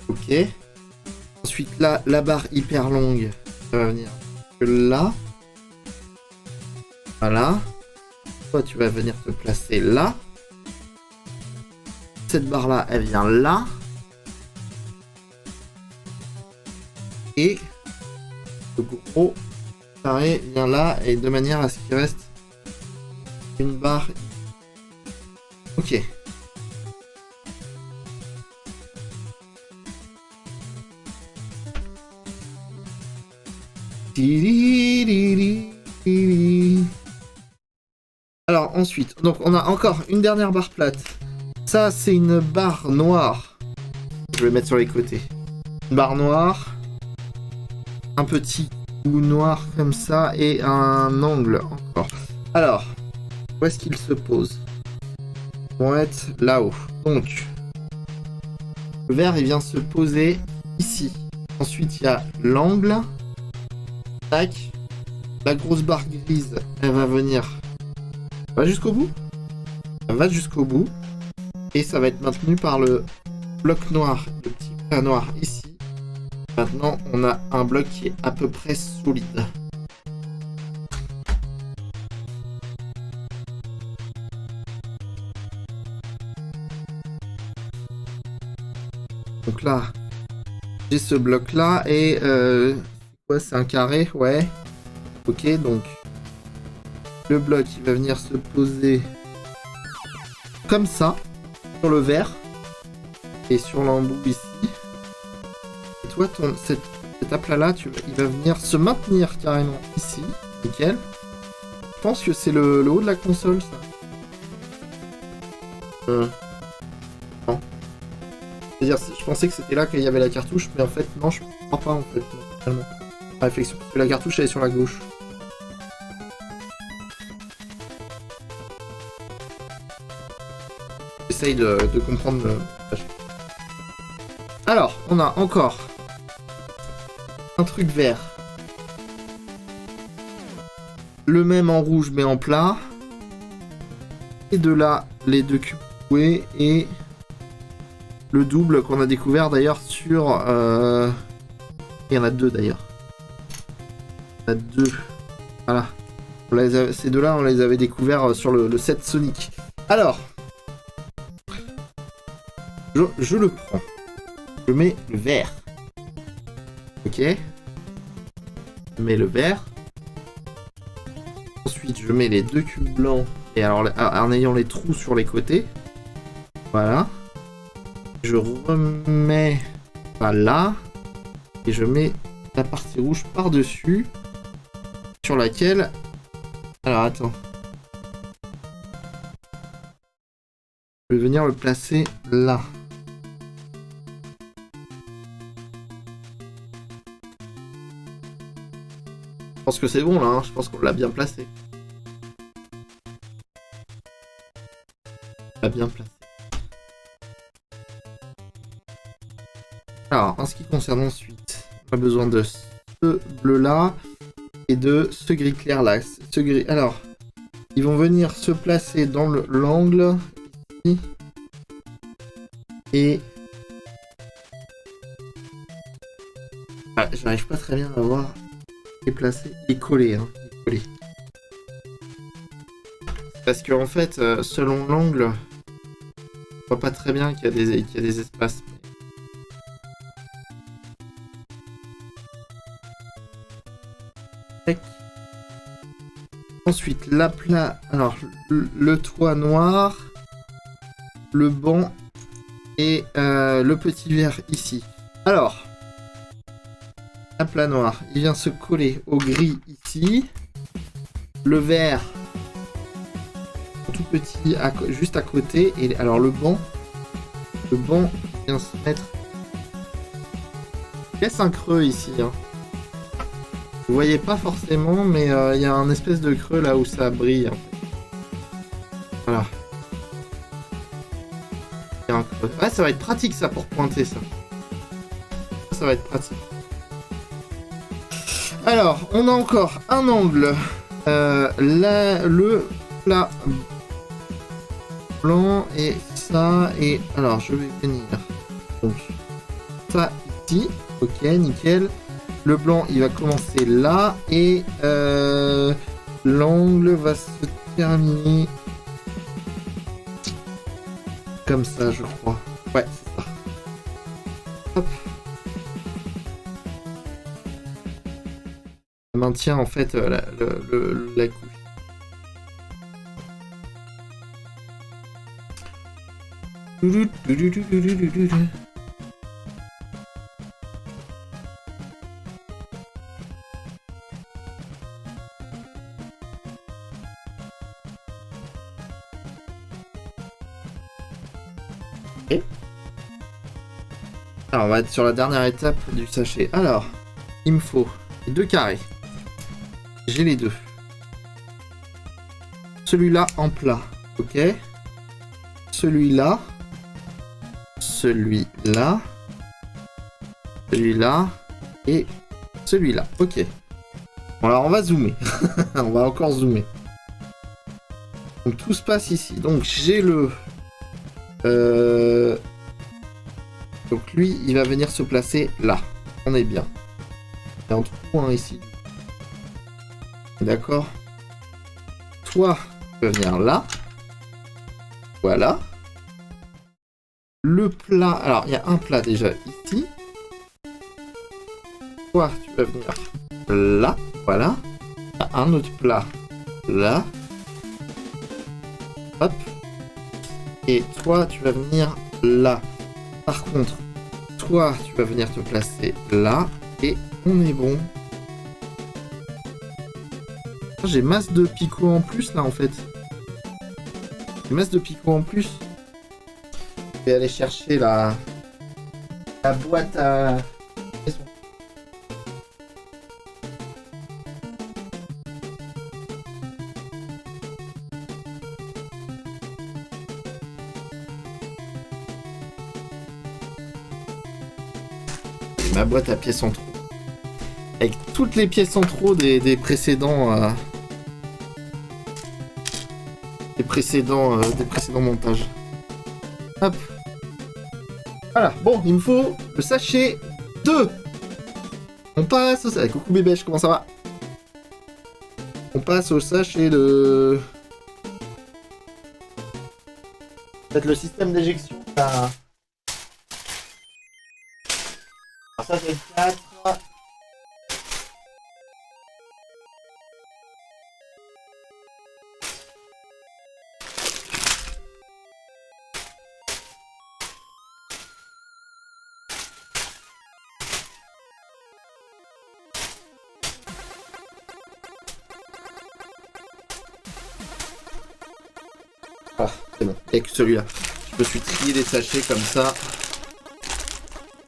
Ok. Ensuite, là, la barre hyper longue, ça va venir là. Voilà. Toi, tu vas venir te placer là. Cette barre-là, elle vient là. Et le gros carré vient là. Et de manière à ce qu'il reste une barre. Ok. Alors ensuite, donc on a encore une dernière barre plate. Ça c'est une barre noire. Je vais mettre sur les côtés. Une barre noire. Un petit coup noir comme ça et un angle encore. Alors, où est-ce qu'il se pose? Ils vont être là-haut. Donc, le vert il vient se poser ici. Ensuite il y a l'angle. Tac. La grosse barre grise, elle va venir. Va jusqu'au bout. Elle va jusqu'au bout. Et ça va être maintenu par le bloc noir. Le petit plat noir ici. Maintenant, on a un bloc qui est à peu près solide. Donc là, j'ai ce bloc là et ouais, c'est un carré, ouais. Ok, donc le bloc il va venir se poser comme ça sur le vert et sur l'embout ici. Et toi, cet aplat là, il va venir se maintenir carrément ici, nickel. Je pense que c'est le haut de la console, ça. Non. C'est-à-dire, je pensais que c'était là qu'il y avait la cartouche, mais en fait, non, je crois pas en fait. Finalement. Réflexion, parce que la cartouche elle est sur la gauche. J'essaye de comprendre le... Alors, on a encore un truc vert. Le même en rouge mais en plat. Et de là, les deux cubes coués et le double qu'on a découvert d'ailleurs sur... Il y en a deux d'ailleurs. Il y en a deux. Voilà. Ces deux-là, on les avait découverts sur le set Sonic. Alors, je le prends. Je mets le vert. Ok. Je mets le vert. Ensuite, je mets les deux cubes blancs. Et alors, en ayant les trous sur les côtés. Voilà. Je remets ça là. Et je mets la partie rouge par-dessus. Sur laquelle... Alors, attends. Je vais venir le placer là. Je pense que c'est bon là, hein. Je pense qu'on l'a bien placé. On l'a bien placé. Alors, en ce qui concerne ensuite, on a besoin de ce bleu là et de ce gris clair là. Ce gris. Alors, ils vont venir se placer dans l'angle ici. Et ah, j'arrive pas très bien à voir. Il est placé, il est collé, hein. Il est collé. Parce que en fait, selon l'angle, on voit pas très bien qu'il y a des espaces. Ensuite, l'aplat, alors le toit noir, le banc et le petit verre ici. Alors, l'aplat noir, il vient se coller au gris ici. Le vert, tout petit, juste à côté. Et alors le banc vient se mettre... Il laisse un creux ici, hein. Vous voyez pas forcément, mais il y a un espèce de creux là où ça brille. En fait. Voilà. Il y a un creux. Ah, ça va être pratique ça pour pointer ça. Ça va être pratique. Alors, on a encore un angle. Le plat blanc et ça. Et alors, je vais venir. Donc, ça ici. Ok, nickel. Le blanc, il va commencer là et l'angle va se terminer comme ça, je crois. Ouais, c'est ça. Hop. Ça maintient en fait la couche. Ok. Alors, on va être sur la dernière étape du sachet. Alors, il me faut les 2 carrés. J'ai les 2. Celui-là en plat. Ok. Celui-là. Celui-là. Celui-là. Et celui-là. Ok. Bon, alors on va zoomer. On va encore zoomer. Donc tout se passe ici. Donc j'ai le... Donc lui, il va venir se placer là. On est bien. Il y a un trou ici. D'accord. Toi, tu vas venir là. Voilà. Le plat... Alors, il y a un plat déjà ici. Toi, tu vas venir là. Voilà. Il y a un autre plat là. Hop. Et toi, tu vas venir là. Par contre, toi, tu vas venir te placer là. Et on est bon. J'ai masse de picots en plus, là, en fait. J'ai masse de picots en plus. Je vais aller chercher la boîte à... Ma boîte à pièces en trop. Avec toutes les pièces en trop des précédents... des précédents montages. Hop. Voilà. Bon, il me faut le sachet 2. On passe au sachet... Coucou bébêche, comment ça va? On passe au sachet de... Peut-être le système d'éjection. Ça... Alors ça, c'est le 4. Ah, c'est bon, il n'y a que celui-là. Je me suis trié des sachets comme ça.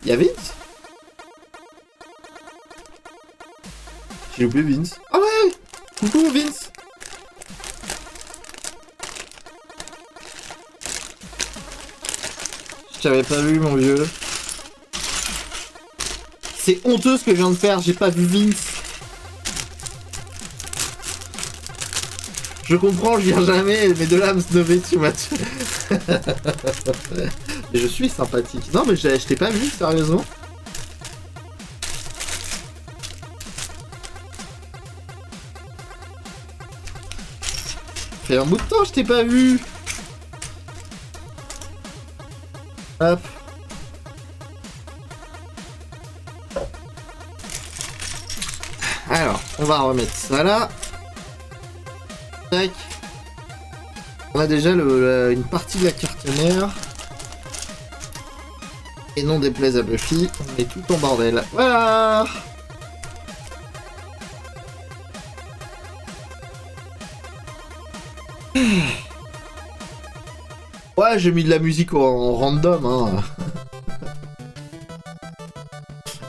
Il y a Vince? J'ai loupé Vince. Ah ouais! Coucou Vince! Je t'avais pas vu mon vieux. C'est honteux ce que je viens de faire, j'ai pas vu Vince. Je comprends, je viens jamais, mais de là à me snobber, tu m'as tué. Mais je suis sympathique. Non mais je t'ai pas vu, sérieusement. Ça fait un bout de temps, je t'ai pas vu. Hop. Alors, on va remettre ça là. Tac. On a déjà une partie de la carte mère. Et non déplaise à Buffy, on est tout en bordel. Voilà. Ouais, j'ai mis de la musique en random, hein.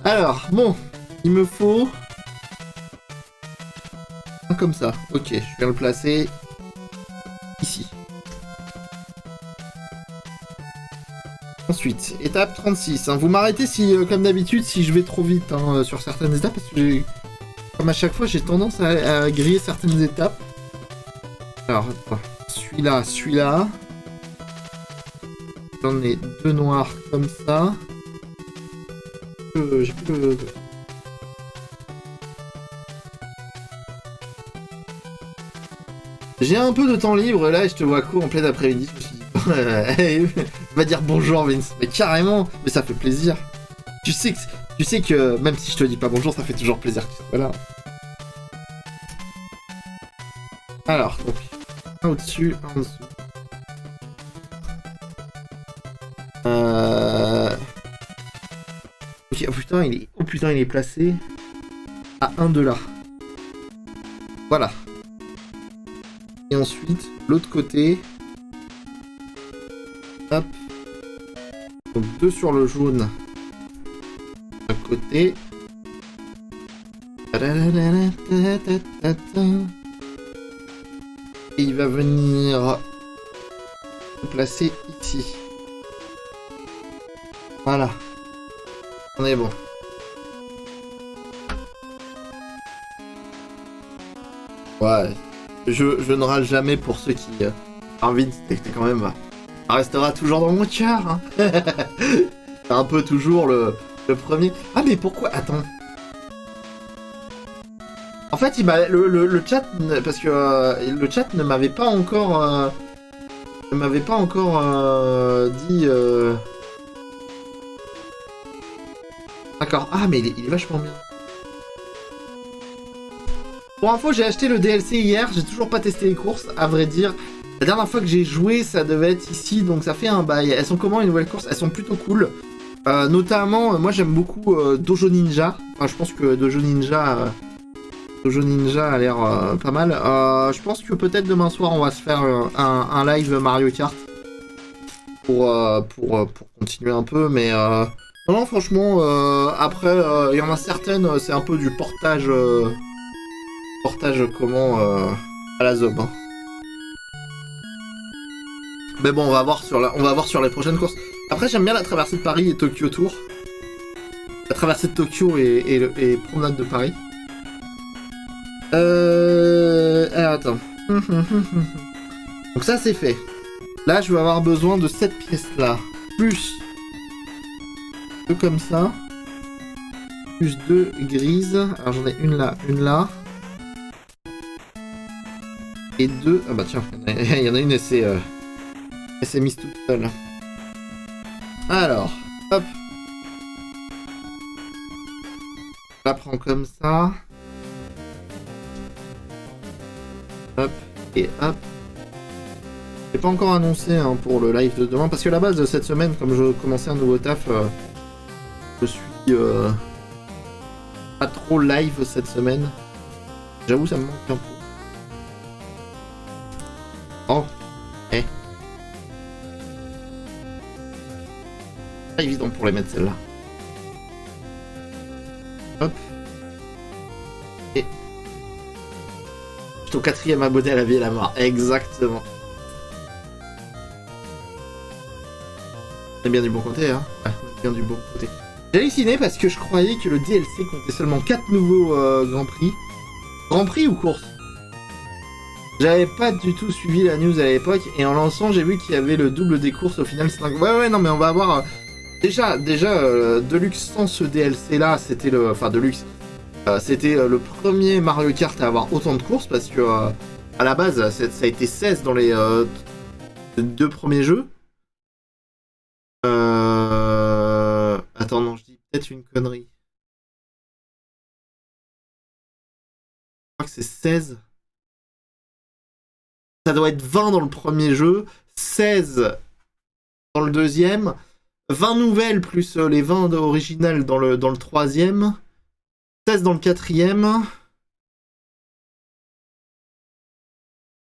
Alors, bon, il me faut... un comme ça. Ok, je viens le placer ici. Ensuite, étape 36. Hein. Vous m'arrêtez si, comme d'habitude, si je vais trop vite hein, sur certaines étapes, parce que comme à chaque fois, j'ai tendance à griller certaines étapes. Alors, celui-là, celui-là. J'en ai deux noirs comme ça. J'ai plus le... J'ai un peu de temps libre là et je te vois court en plein après-midi. Je me suis dit, va dire bonjour Vince. Mais carrément, mais ça fait plaisir. Tu sais que même si je te dis pas bonjour, ça fait toujours plaisir. Voilà. Alors, donc, un au-dessus, un en dessous. Ok, oh putain, il est placé à 1 de là. Voilà. Et ensuite, l'autre côté. Hop. Donc 2 sur le jaune. À côté. Et il va venir se placer ici. Voilà. On est bon. Ouais. Je ne râle jamais pour ceux qui... Arvid, c'était quand même... Ça restera toujours dans mon cœur. Hein. C'est un peu toujours le premier... Ah mais pourquoi... Attends. En fait, il m'a le chat... Parce que le chat ne m'avait pas encore... ne m'avait pas encore dit... D'accord. Ah mais il est vachement bien. Pour info, j'ai acheté le DLC hier, j'ai toujours pas testé les courses, à vrai dire. La dernière fois que j'ai joué, ça devait être ici, donc ça fait un bail. Elles sont comment les nouvelles courses? Elles sont plutôt cool. Notamment, moi j'aime beaucoup Dojo Ninja. Enfin, je pense que Dojo Ninja a l'air pas mal. Je pense que peut-être demain soir, on va se faire un live Mario Kart. Pour continuer un peu, mais... Non, franchement, après, il y en a certaines, c'est un peu du portage... comment à la zob. Hein. Mais bon, on va voir sur les prochaines courses. Après, j'aime bien la traversée de Paris et Tokyo Tour. La traversée de Tokyo et promenade de Paris. Alors, attends. Donc ça, c'est fait. Là, je vais avoir besoin de cette pièce-là. Plus 2 comme ça. Plus 2 grises. Alors, j'en ai une là. Et 2... Ah bah tiens, il y en a une et c'est... Elle s'est mise toute seule. Alors, hop. Je la prends comme ça. Hop, et hop. J'ai pas encore annoncé hein, pour le live de demain, parce que à la base de cette semaine, comme je commençais un nouveau taf, je suis pas trop live cette semaine. J'avoue, ça me manque un peu. Oh, eh. Pas évident pour les mettre celle-là. Hop. Et. Je suis au 4ème abonné à la vie et à la mort. Exactement. On est bien du bon côté, hein. Ouais, on est bien du bon côté. J'ai halluciné parce que je croyais que le DLC comptait seulement 4 nouveaux Grands Prix. Grand Prix ou course? J'avais pas du tout suivi la news à l'époque et en lançant j'ai vu qu'il y avait le double des courses au final. Ouais non mais on va avoir déjà Deluxe sans ce DLC là c'était le enfin Deluxe c'était le premier Mario Kart à avoir autant de courses parce que à la base ça a été 16 dans les 2 premiers jeux. Attends non je dis peut-être une connerie. Je crois que c'est 16. Ça doit être 20 dans le premier jeu, 16 dans le deuxième, 20 nouvelles plus les 20 originales dans le troisième, 16 dans le quatrième,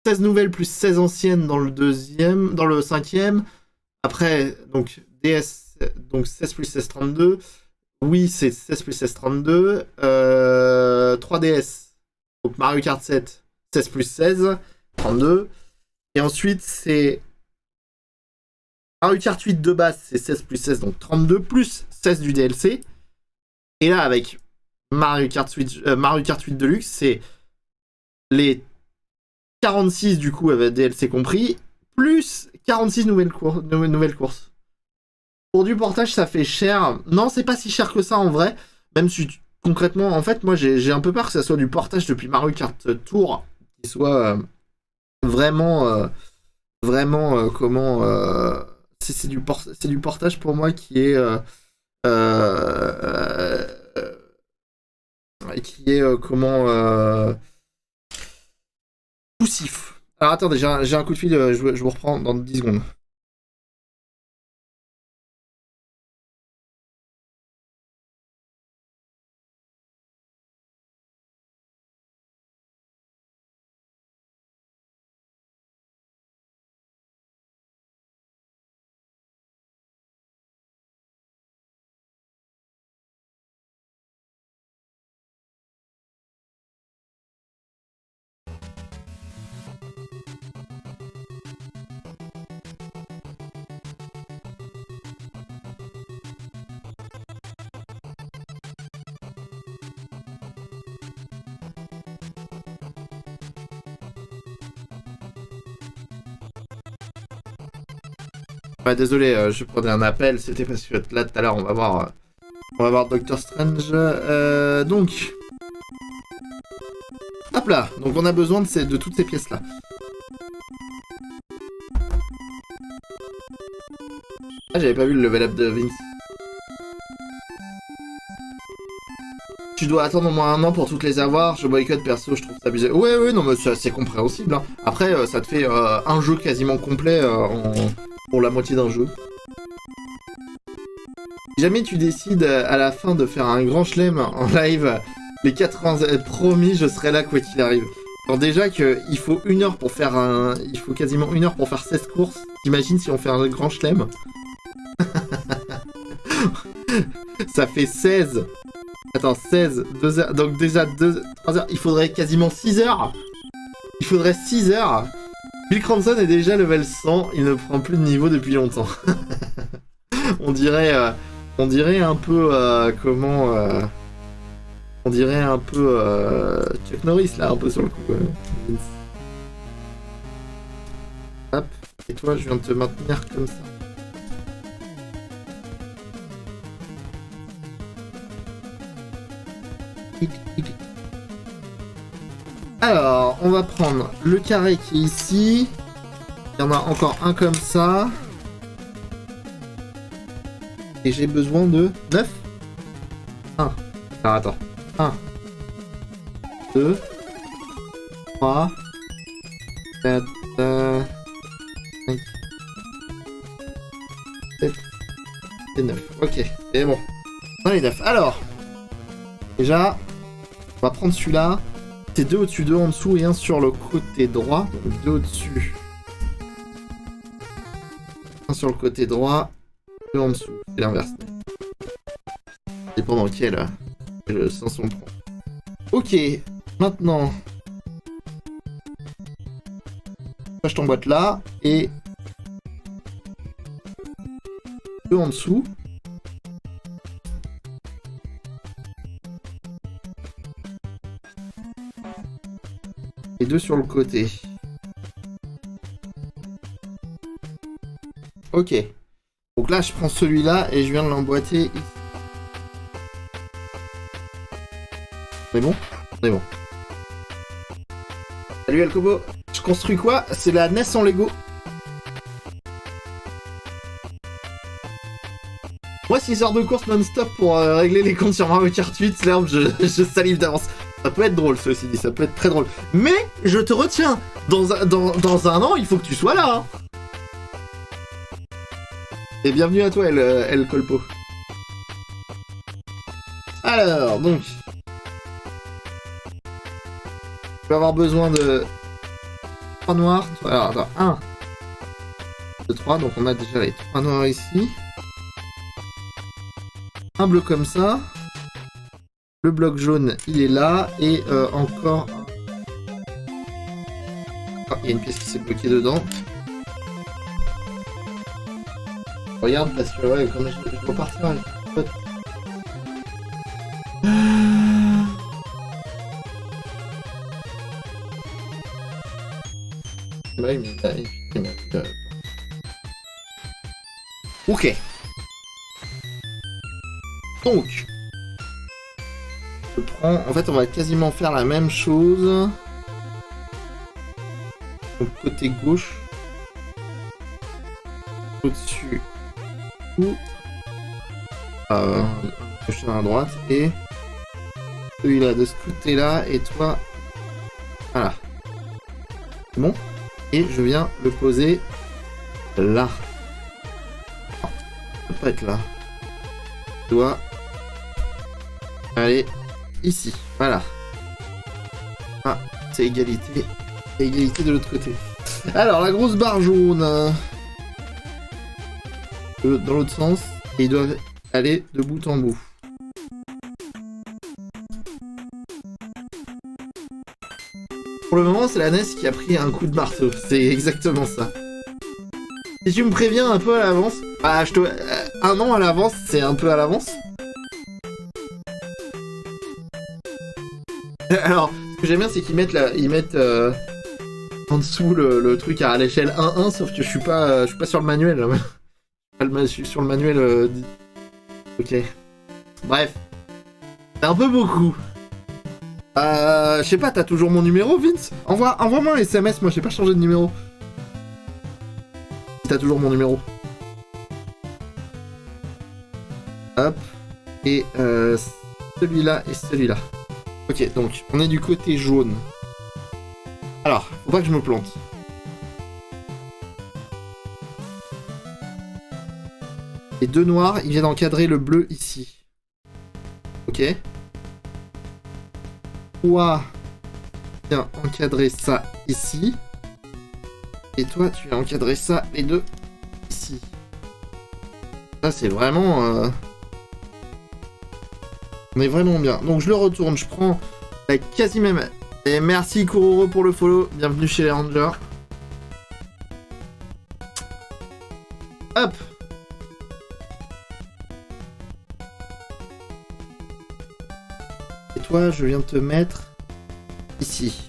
16 nouvelles plus 16 anciennes dans le deuxième, dans le cinquième. Après, donc DS, donc 16 plus 16, 32. Oui, c'est 16 plus 16, 32. 3DS, donc Mario Kart 7, 16 plus 16, 32. Et ensuite, c'est Mario Kart 8 de base, c'est 16 plus 16, donc 32, plus 16 du DLC. Et là, avec Mario Kart 8 Deluxe, c'est les 46 du coup, avec DLC compris, plus 46 nouvelles courses. Pour du portage, ça fait cher. Non, c'est pas si cher que ça en vrai. Même si concrètement, en fait, moi j'ai un peu peur que ça soit du portage depuis Mario Kart Tour, qui soit vraiment comment c'est du portage pour moi qui est poussif. Alors attendez, j'ai un coup de fil, je vous reprends dans 10 secondes. Ouais, désolé, je prenais un appel, c'était parce que là, tout à l'heure, on va voir Doctor Strange. Donc... Hop là. Donc on a besoin de toutes ces pièces-là. Ah, j'avais pas vu le level up de Vince. Tu dois attendre au moins 1 an pour toutes les avoir. Je boycotte perso, je trouve ça abusé. Ouais, non, mais c'est compréhensible. Hein. Après, ça te fait un jeu quasiment complet pour la moitié d'un jeu. Si jamais tu décides à la fin de faire un grand chelem en live, les 80 promis, je serai là quoi qu'il arrive. Alors déjà qu'il faut 1 heure pour faire il faut quasiment 1 heure pour faire 16 courses. T'imagines si on fait un grand chelem? Ça fait 16. Attends, 16, 2 heures. Donc déjà 3 heures. Il faudrait quasiment 6 heures. Il faudrait 6 heures. Bill Cranston est déjà level 100. Il ne prend plus de niveau depuis longtemps. On dirait un peu comment... on dirait un peu Chuck Norris là, un peu sur le coup. Hop. Et toi, je viens de te maintenir comme ça. Alors, on va prendre le carré qui est ici. Il y en a encore un comme ça. Et j'ai besoin de 9. 1. Alors attends. 1. 2. 3. 4. 5. 7. Et 9. Ok, c'est bon. On a les 9. Alors. Déjà, on va prendre celui-là. C'est 2 au-dessus, 2 en dessous et 1 sur le côté droit. Donc 2 au-dessus. 1 sur le côté droit. 2 en dessous. C'est l'inverse. Dépend dans quel sens on prend. Ok. Maintenant. Je t'emboîte là. Et 2 en dessous. Et 2 sur le côté. Ok. Donc là, je prends celui-là et je viens de l'emboîter ici. On est bon? On est bon. Salut Alcobo. Je construis quoi? C'est la NES en Lego. Moi, 6 heures de course non-stop pour régler les comptes sur Mario Kart 8, Slurp, je salive d'avance. Ça peut être drôle, ceci dit, ça peut être très drôle. Mais, je te retiens. Dans un an, il faut que tu sois là. Hein. Et bienvenue à toi, El Colpo. Alors, donc... Je vais avoir besoin de... 3 noirs. Alors, attends, 1, 2, 3. Donc, on a déjà les 3 noirs ici. Un bleu comme ça. Le bloc jaune, il est là. Et encore... Ah, il y a une pièce qui s'est bloquée dedans. Regarde, parce que ouais, comme je repartir avec mon pote. Ouais, mais... Ok. Donc, je prends... En fait, on va quasiment faire la même chose. Donc, côté gauche. Au-dessus. Gauche à droite. Et celui-là de ce côté-là. Et toi... Voilà. C'est bon? Et je viens le poser là. Non, ça peut pas être là. Je dois... Allez, ici, voilà. Ah, c'est égalité. C'est égalité de l'autre côté. Alors, la grosse barre jaune. Dans l'autre sens. Et ils doivent aller de bout en bout. Pour le moment, c'est la NES qui a pris un coup de marteau. C'est exactement ça. Si tu me préviens un peu à l'avance... Ah, un an à l'avance, c'est un peu à l'avance. Alors, ce que j'aime bien, c'est qu'ils mettent, en dessous le truc à l'échelle 1-1, sauf que je suis pas sur le manuel. sur le manuel. Ok. Bref. C'est un peu beaucoup. Je sais pas, t'as toujours mon numéro, Vince? Envoie-moi un SMS, moi j'ai pas changé de numéro. Si t'as toujours mon numéro. Hop. Et celui-là et celui-là. Ok, donc on est du côté jaune. Alors, faut pas que je me plante. Les deux noirs, ils viennent encadrer le bleu ici. Ok. Toi, tu viens encadrer ça ici. Et toi, tu viens encadrer ça, les deux, ici. Ça, c'est vraiment... On est vraiment bien. Donc, je le retourne. Je prends la quasi même... Et merci, Kuroro, pour le follow. Bienvenue chez les Rangers. Hop. Et toi, je viens de te mettre ici.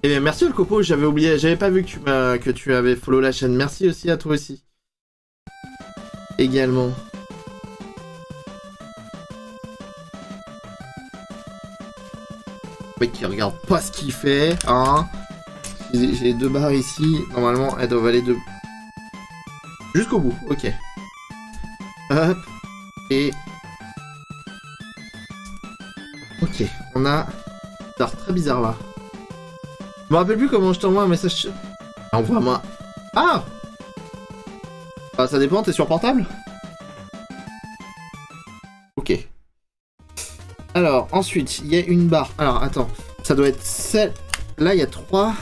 Eh bien, merci le copo, j'avais oublié, j'avais pas vu que tu avais follow la chaîne. Merci aussi à toi aussi. Également. Le mec qui regarde pas ce qu'il fait, hein. J'ai deux barres ici, normalement elles doivent aller jusqu'au bout, ok. Hop. Et... Ok, on a... C'est très bizarre là. Je me rappelle plus comment je t'envoie un message... Envoie-moi... Ah, bah, ça dépend, t'es sur portable? Ok. Alors, ensuite, il y a une barre. Alors, attends. Ça doit être celle... Là, il y a trois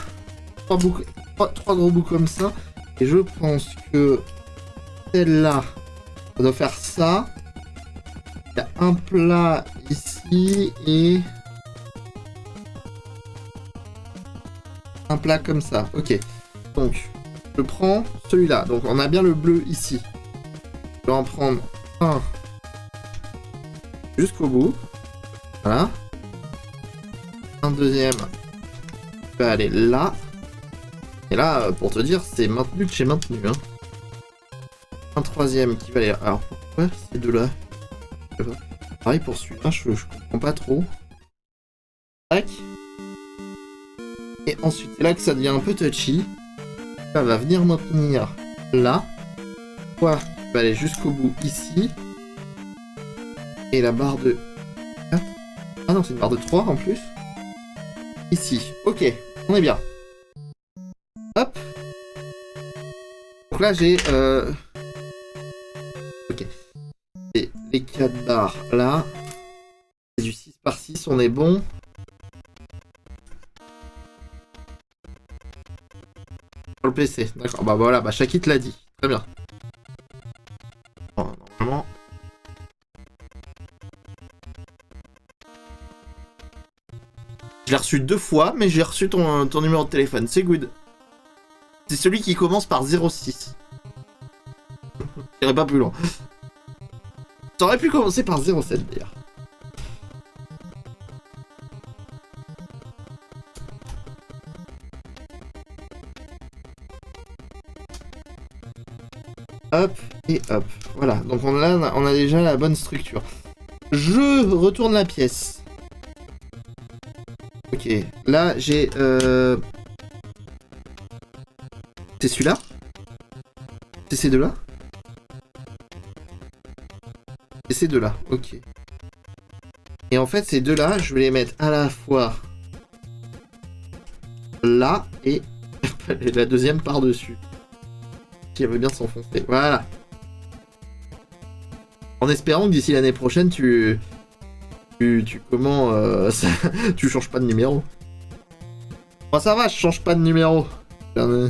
gros bouts comme ça. Et je pense que... Celle-là... Ça doit faire ça. Il y a un plat ici et... Un plat comme ça. Ok. Donc, je prends celui-là. Donc, on a bien le bleu ici. Je vais en prendre un jusqu'au bout. Voilà. Un deuxième qui va aller là. Et là, pour te dire, c'est maintenu de chez maintenu. Hein. Un troisième qui va aller... Alors, pourquoi ces deux-là? Pareil pour celui-là, je comprends pas trop. Tac. Et ensuite, c'est là que ça devient un peu touchy. Ça va venir maintenir là. Toi, tu vas aller jusqu'au bout ici. Et la barre de... Ah non, c'est une barre de 3 en plus. Ici. Ok, on est bien. Hop. Donc là, j'ai... Ok. Et les 4 barres là. C'est du 6 par 6, on est bon. Sur le PC, d'accord. Bah voilà, bah Shakit l'a dit. Très bien. Bon, normalement... Je l'ai reçu 2 fois, mais j'ai reçu ton numéro de téléphone. C'est good. C'est celui qui commence par 06. J'irai pas plus loin. Ça aurait pu commencer par 07 d'ailleurs. Hop et hop. Voilà, donc on a déjà la bonne structure. Je retourne la pièce. Ok, là j'ai... C'est celui-là? C'est ces deux-là? C'est ces deux-là, ok. Et en fait, ces deux-là, je vais les mettre à la fois là et la deuxième par-dessus. Qui veut bien s'enfoncer. Voilà. En espérant que d'ici l'année prochaine, tu tu changes pas de numéro. Bon, ça va, je change pas de numéro. Je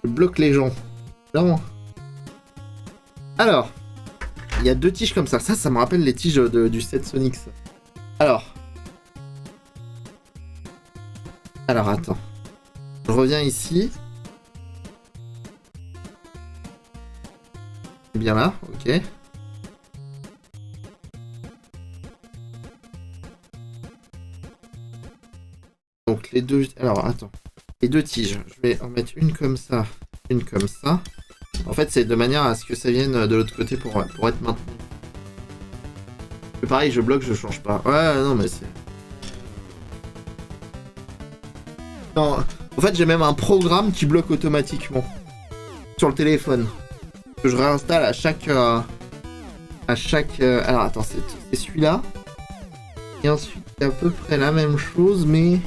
bloque les gens. Clairement. Alors, il y a 2 tiges comme ça. Ça me rappelle les tiges du set Sonic. Ça. Alors, attends. Je reviens ici. C'est bien là, ok. Donc les deux... Alors, attends. et 2 tiges. Je vais en mettre une comme ça, une comme ça. En fait, c'est de manière à ce que ça vienne de l'autre côté pour être maintenu. Pareil, je bloque, je change pas. Ouais, non, mais c'est... Non, en fait, j'ai même un programme qui bloque automatiquement. Sur le téléphone. Que je réinstalle à chaque... Alors, attends, c'est celui-là. Et ensuite, c'est à peu près la même chose, mais...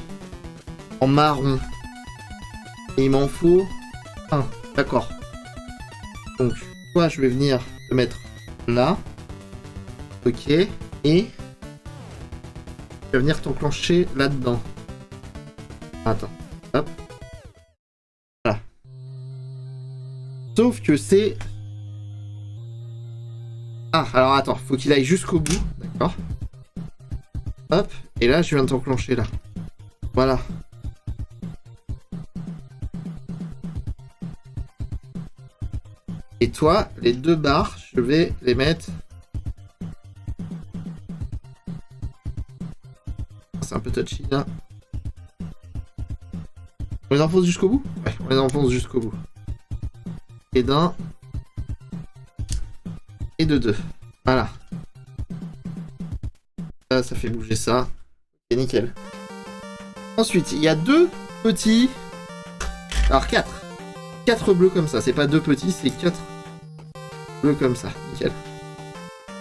en marron. Et il m'en faut... un. D'accord. Donc, toi, je vais venir te mettre là. Ok. Et... je vais venir t'enclencher là-dedans. Attends. Hop. Voilà. Sauf que c'est... Ah, alors attends. Faut qu'il aille jusqu'au bout. D'accord. Hop. Et là, je viens de t'enclencher là. Voilà. Et toi, les 2 barres, je vais les mettre... C'est un peu touchy là. On les enfonce jusqu'au bout? Ouais, on les enfonce jusqu'au bout. Et d'un. Et de 2. Voilà. Ça fait bouger ça. Ok, nickel. Ensuite, il y a 2 petits... Alors 4. 4 bleus comme ça. C'est pas 2 petits, c'est 4 bleus comme ça. Nickel.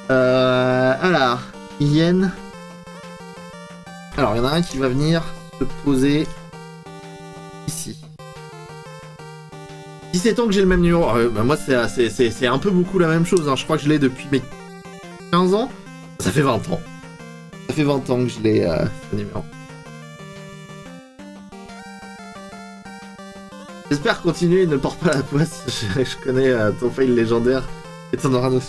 Alors, Yen. Alors, il y en a un qui va venir se poser ici. Si c'est tant que j'ai le même numéro, bah moi c'est un peu beaucoup la même chose. Hein. Je crois que je l'ai depuis mes 15 ans. Ça fait 20 ans. Ça fait 20 ans que je l'ai ce numéro. J'espère continuer, ne porte pas la poisse. Je connais ton fail légendaire et ton aura de...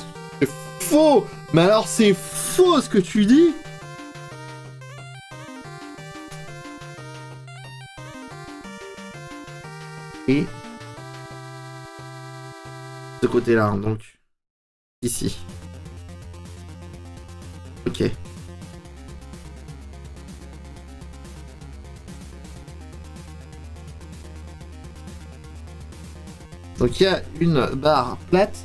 C'est faux. Mais alors c'est faux ce que tu dis. Et ce côté-là, hein, donc ici. Ok. Donc il y a une barre plate.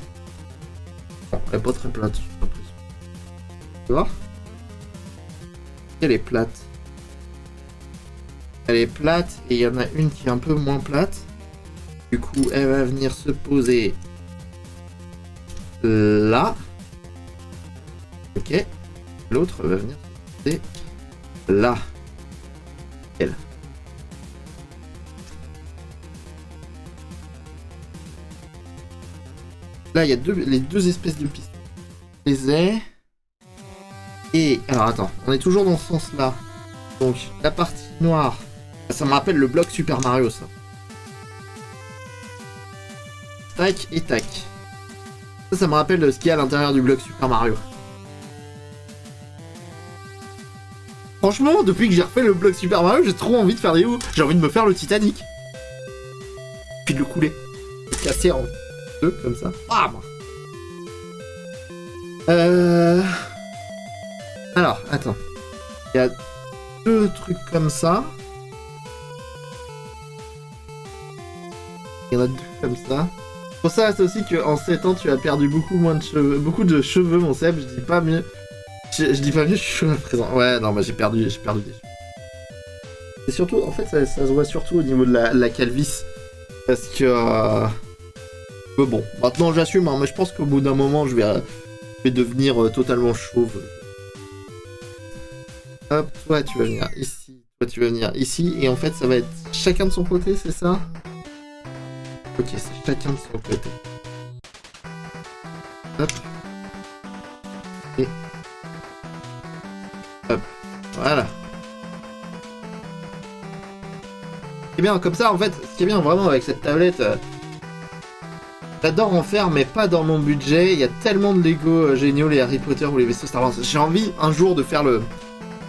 Bon, elle est pas très plate, j'ai l'impression. Tu vois? Elle est plate. Elle est plate et il y en a une qui est un peu moins plate. Du coup, elle va venir se poser là. Ok. L'autre va venir se poser là. Elle. Là, il y a les 2 espèces de pistes. Je les ai. Et alors, attends. On est toujours dans ce sens-là. Donc, la partie noire. Ça me rappelle le bloc Super Mario, ça. Tac et tac. Ça me rappelle ce qu'il y a à l'intérieur du bloc Super Mario. Franchement, depuis que j'ai refait le bloc Super Mario, j'ai trop envie de faire des hauts. J'ai envie de me faire le Titanic. Puis de le couler. De casser en 2 comme ça. Bam. Alors, attends. Il y a 2 trucs comme ça. Il y en a 2 comme ça. Pour ça, c'est aussi qu'en 7 ans, tu as perdu beaucoup de cheveux, mon Seb. Je dis pas mieux. Je dis pas mieux, je suis à présent. Ouais, non, bah j'ai perdu des cheveux. Et surtout, en fait, ça se voit surtout au niveau de la calvitie. Parce que... Mais bon, maintenant j'assume, hein, mais je pense qu'au bout d'un moment, je vais devenir totalement chauve. Hop, toi, tu vas venir ici. Toi, tu vas venir ici. Et en fait, ça va être chacun de son côté, c'est ça? Ok, c'est chacun de son côté. Hop. Et... hop. Voilà. C'est bien, comme ça, en fait, ce qui est bien vraiment avec cette tablette... j'adore en faire, mais pas dans mon budget. Il y a tellement de Lego géniaux, les Harry Potter ou les vaisseaux Star Wars. J'ai envie, un jour, de faire le...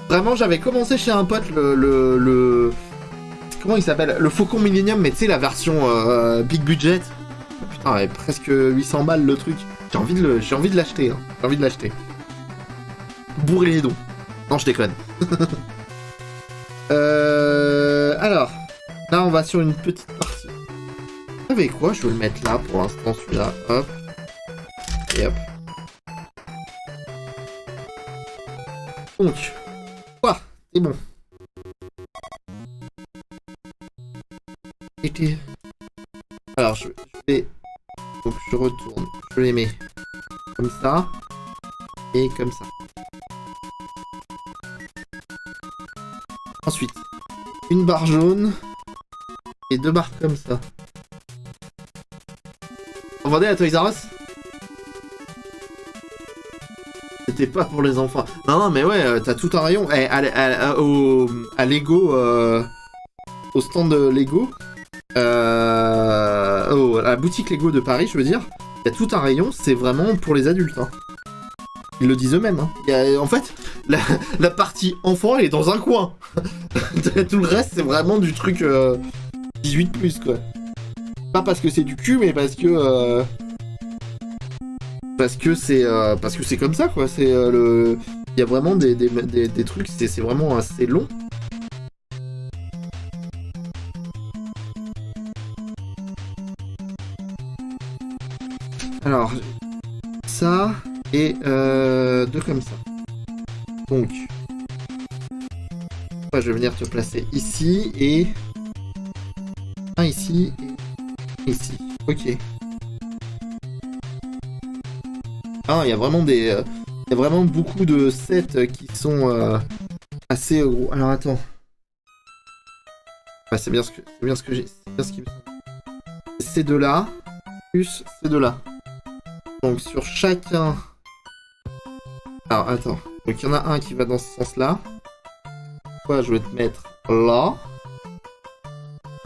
Vraiment, j'avais commencé chez un pote le... Comment il s'appelle? Le Faucon Millennium, mais tu sais, la version big budget. Putain, ouais, presque 800 balles le truc. J'ai envie de l'acheter. Hein. J'ai envie de l'acheter. Bourrer les dons. Non, je déconne. Alors, Là, on va sur une petite partie. Vous savez quoi? Je vais le mettre là pour l'instant, celui-là. Hop. Et hop. Donc. Quoi? C'est bon. Alors, je vais... Donc, je retourne. Je les mets comme ça. Et comme ça. Ensuite, une barre jaune. Et 2 barres comme ça. Vous vendez à Toys R Us? C'était pas pour les enfants. Non, non, mais ouais, t'as tout un rayon. Eh, à Lego, au stand de Lego, à la boutique Lego de Paris, je veux dire, il y a tout un rayon, c'est vraiment pour les adultes. Hein. Ils le disent eux-mêmes. Hein. En fait, la partie enfant, elle est dans un coin. Tout le reste, c'est vraiment du truc 18+, quoi. Pas parce que c'est du cul, mais parce que... parce que c'est comme ça, quoi. C'est le... Il y a vraiment des trucs, c'est vraiment assez long. Alors, ça et 2 comme ça. Donc, je vais venir te placer ici et un ici et ici. Ok. Ah, il y a vraiment des, il y a vraiment beaucoup de sets qui sont assez gros. Alors attends. Ouais, c'est bien ce que j'ai, c'est bien ce qui me semble. Ces deux-là plus ces deux-là. Donc sur chacun. Alors attends. Donc il y en a un qui va dans ce sens-là. Toi, je vais te mettre là.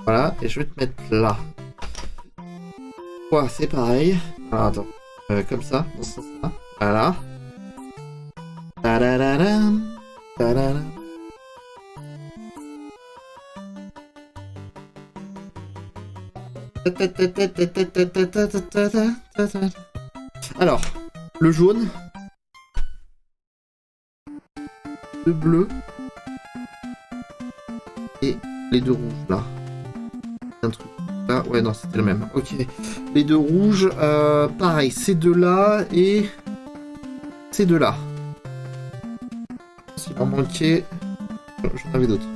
Voilà, et je vais te mettre là. Toi, c'est pareil. Alors attends. Comme ça, dans ce sens-là. Voilà. Tadadadam, tadadam. Alors, le jaune, le bleu et les 2 rouges là. Un truc là, ouais non c'était le même. Ok, les 2 rouges, pareil, ces 2 là et ces 2 là. S'il en manquait, j'en avais d'autres.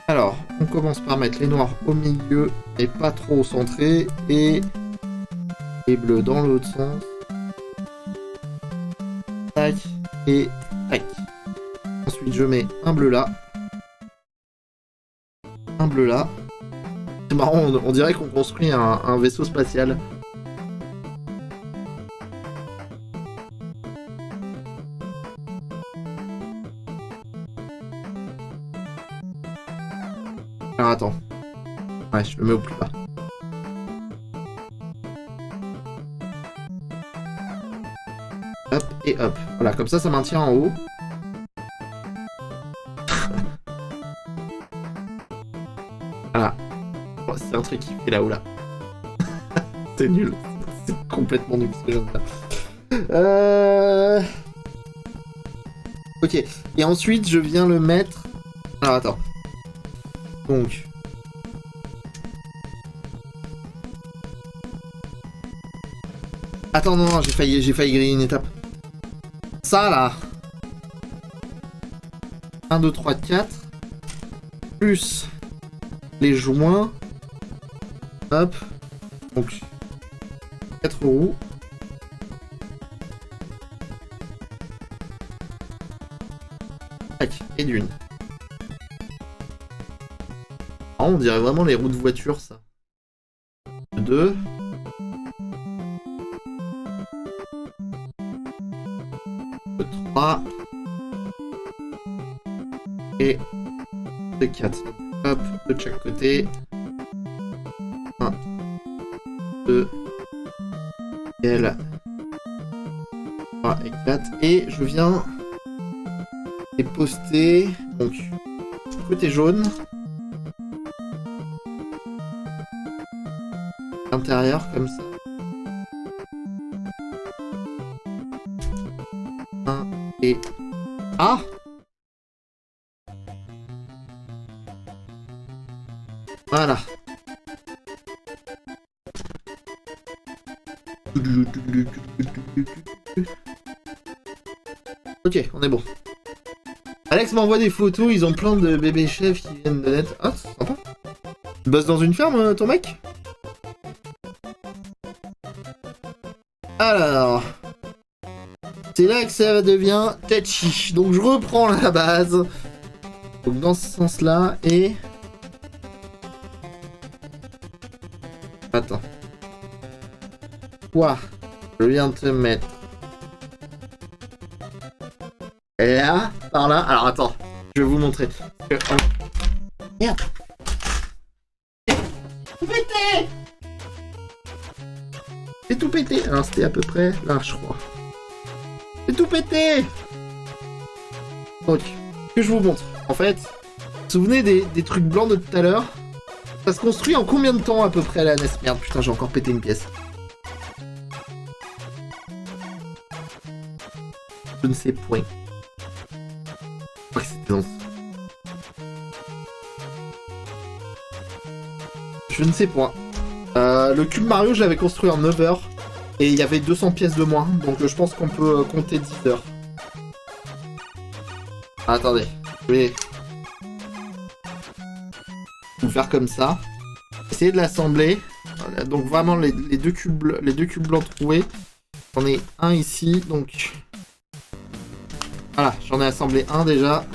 Alors, on commence par mettre les noirs au milieu et pas trop au centré et les bleus dans l'autre sens. Tac et tac. Ensuite, je mets un bleu là. Un bleu là. C'est marrant, on dirait qu'on construit un vaisseau spatial. Alors attends. Ouais, je le mets au plus bas. Hop et hop. Voilà, comme ça, ça maintient en haut. Voilà. Oh, c'est un truc qui fait là-haut là. C'est nul. C'est complètement nul ce que je viens de faire. Ok. Et ensuite, je viens le mettre... Alors attends. Donc... Attends, non, j'ai failli griller une étape. Ça, là. 1, 2, 3, 4. Plus les joints. Hop. Donc, 4 roues. Tac, et d'une. Ah, on dirait vraiment les roues de voiture, ça. 2. De 3. Et de 4. Hop, de chaque côté. 1, 2. L. 3 et 4. Et je viens les poster. Donc, côté jaune. Intérieur comme ça. 1 et... Ah! Voilà. Ok, on est bon. Alex m'envoie des photos, ils ont plein de bébés chefs qui viennent de naître. Ah, c'est sympa. Tu bosses dans une ferme, ton mec? Alors... C'est là que ça devient touchy. Donc je reprends la base. Donc dans ce sens-là, et... Attends. Quoi? Je viens de te mettre... Là, par là. Alors attends, je vais vous montrer. Merde. Tout pété. C'est tout pété. Alors c'était à peu près là, je crois. C'est tout pété. Donc, que je vous montre. En fait, vous vous souvenez des trucs blancs de tout à l'heure? Ça se construit en combien de temps à peu près à la NES? Merde, putain, j'ai encore pété une pièce. Je ne sais point. Ouais, c'était dense. Je ne sais point. Le cube Mario, je l'avais construit en 9 heures. Et il y avait 200 pièces de moins. Donc je pense qu'on peut compter 10 heures. Ah, attendez. Je vais vous faire comme ça. Essayer de l'assembler. Donc vraiment les deux cubes blancs trouvés. J'en ai un ici. Donc voilà, j'en ai assemblé un déjà.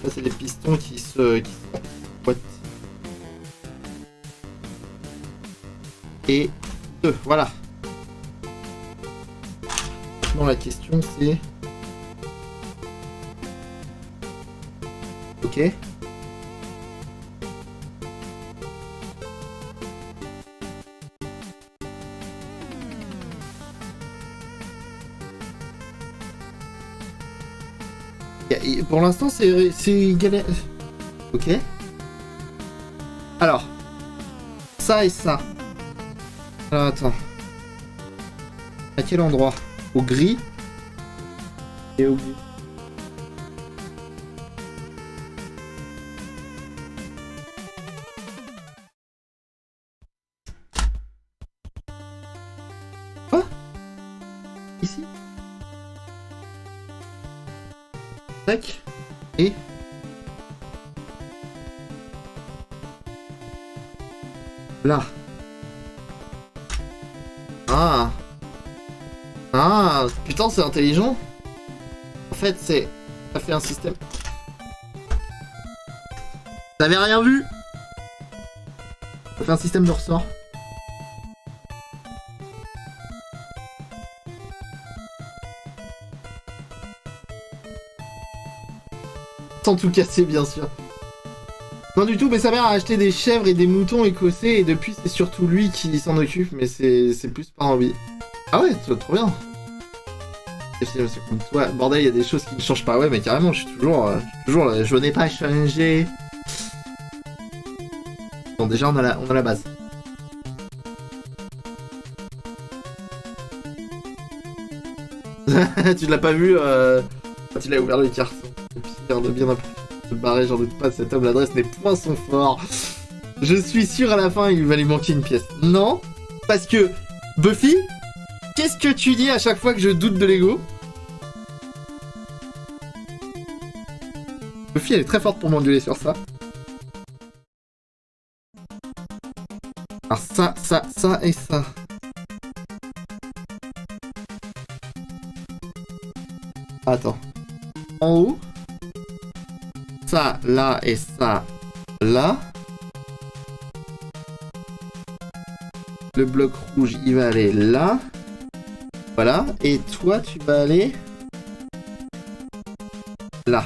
Ça c'est les pistons qui se boîtent. Et 2, voilà. Maintenant la question c'est... Ok. Pour l'instant c'est galère. Ok. Alors. Ça et ça. Alors attends. À quel endroit? Au gris et au gris. Quoi? Ici? Tac. Et... là. Ah. Ah. Putain, c'est intelligent. En fait, c'est... ça fait un système. T'avais rien vu? Ça fait un système de ressort. Sans tout casser, bien sûr. Non du tout, mais sa mère a acheté des chèvres et des moutons écossais et depuis c'est surtout lui qui s'en occupe, mais c'est plus par envie. Ah ouais, trop bien. Ouais, bordel, il y a des choses qui ne changent pas. Ouais, mais carrément, je suis toujours je n'ai pas changé. Bon, déjà on a la base. Tu l'as pas vu quand il a ouvert le carton. Pire de bien de barrer, j'en doute pas, cet homme, l'adresse n'est point son fort. Je suis sûr à la fin il va lui manquer une pièce. Non, parce que Buffy, qu'est-ce que tu dis à chaque fois que je doute de Lego? Buffy elle est très forte pour m'engueuler sur ça. Alors ça et ça. Attends. En haut. Ça, là et ça, là. Le bloc rouge, il va aller là. Voilà. Et toi, tu vas aller là.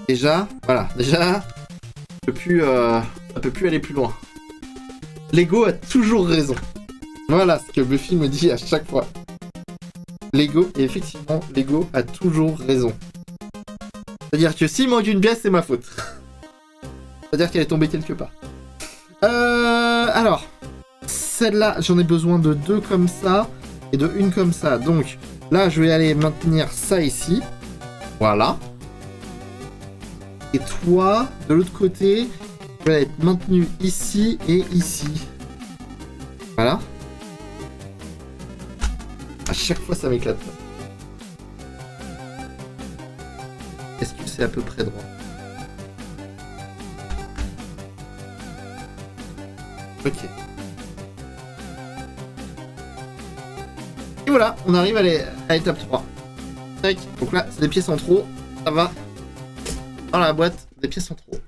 Déjà, voilà. Déjà, ça peut plus aller plus loin. Lego a toujours raison. Voilà ce que Buffy me dit à chaque fois. Lego, et effectivement, Lego a toujours raison. C'est-à-dire que s'il manque une pièce, c'est ma faute. C'est-à-dire qu'elle est tombée quelque part. Alors, celle-là, j'en ai besoin de 2 comme ça, et de 1 comme ça. Donc, là, je vais aller maintenir ça ici. Voilà. Et toi, de l'autre côté, tu vas être maintenu ici et ici. Voilà. À chaque fois, ça m'éclate. Est-ce que c'est à peu près droit? Ok. Et voilà, on arrive à l'étape 3. Tac. Donc là, c'est des pièces en trop. Ça va. Dans la boîte, des pièces en trop.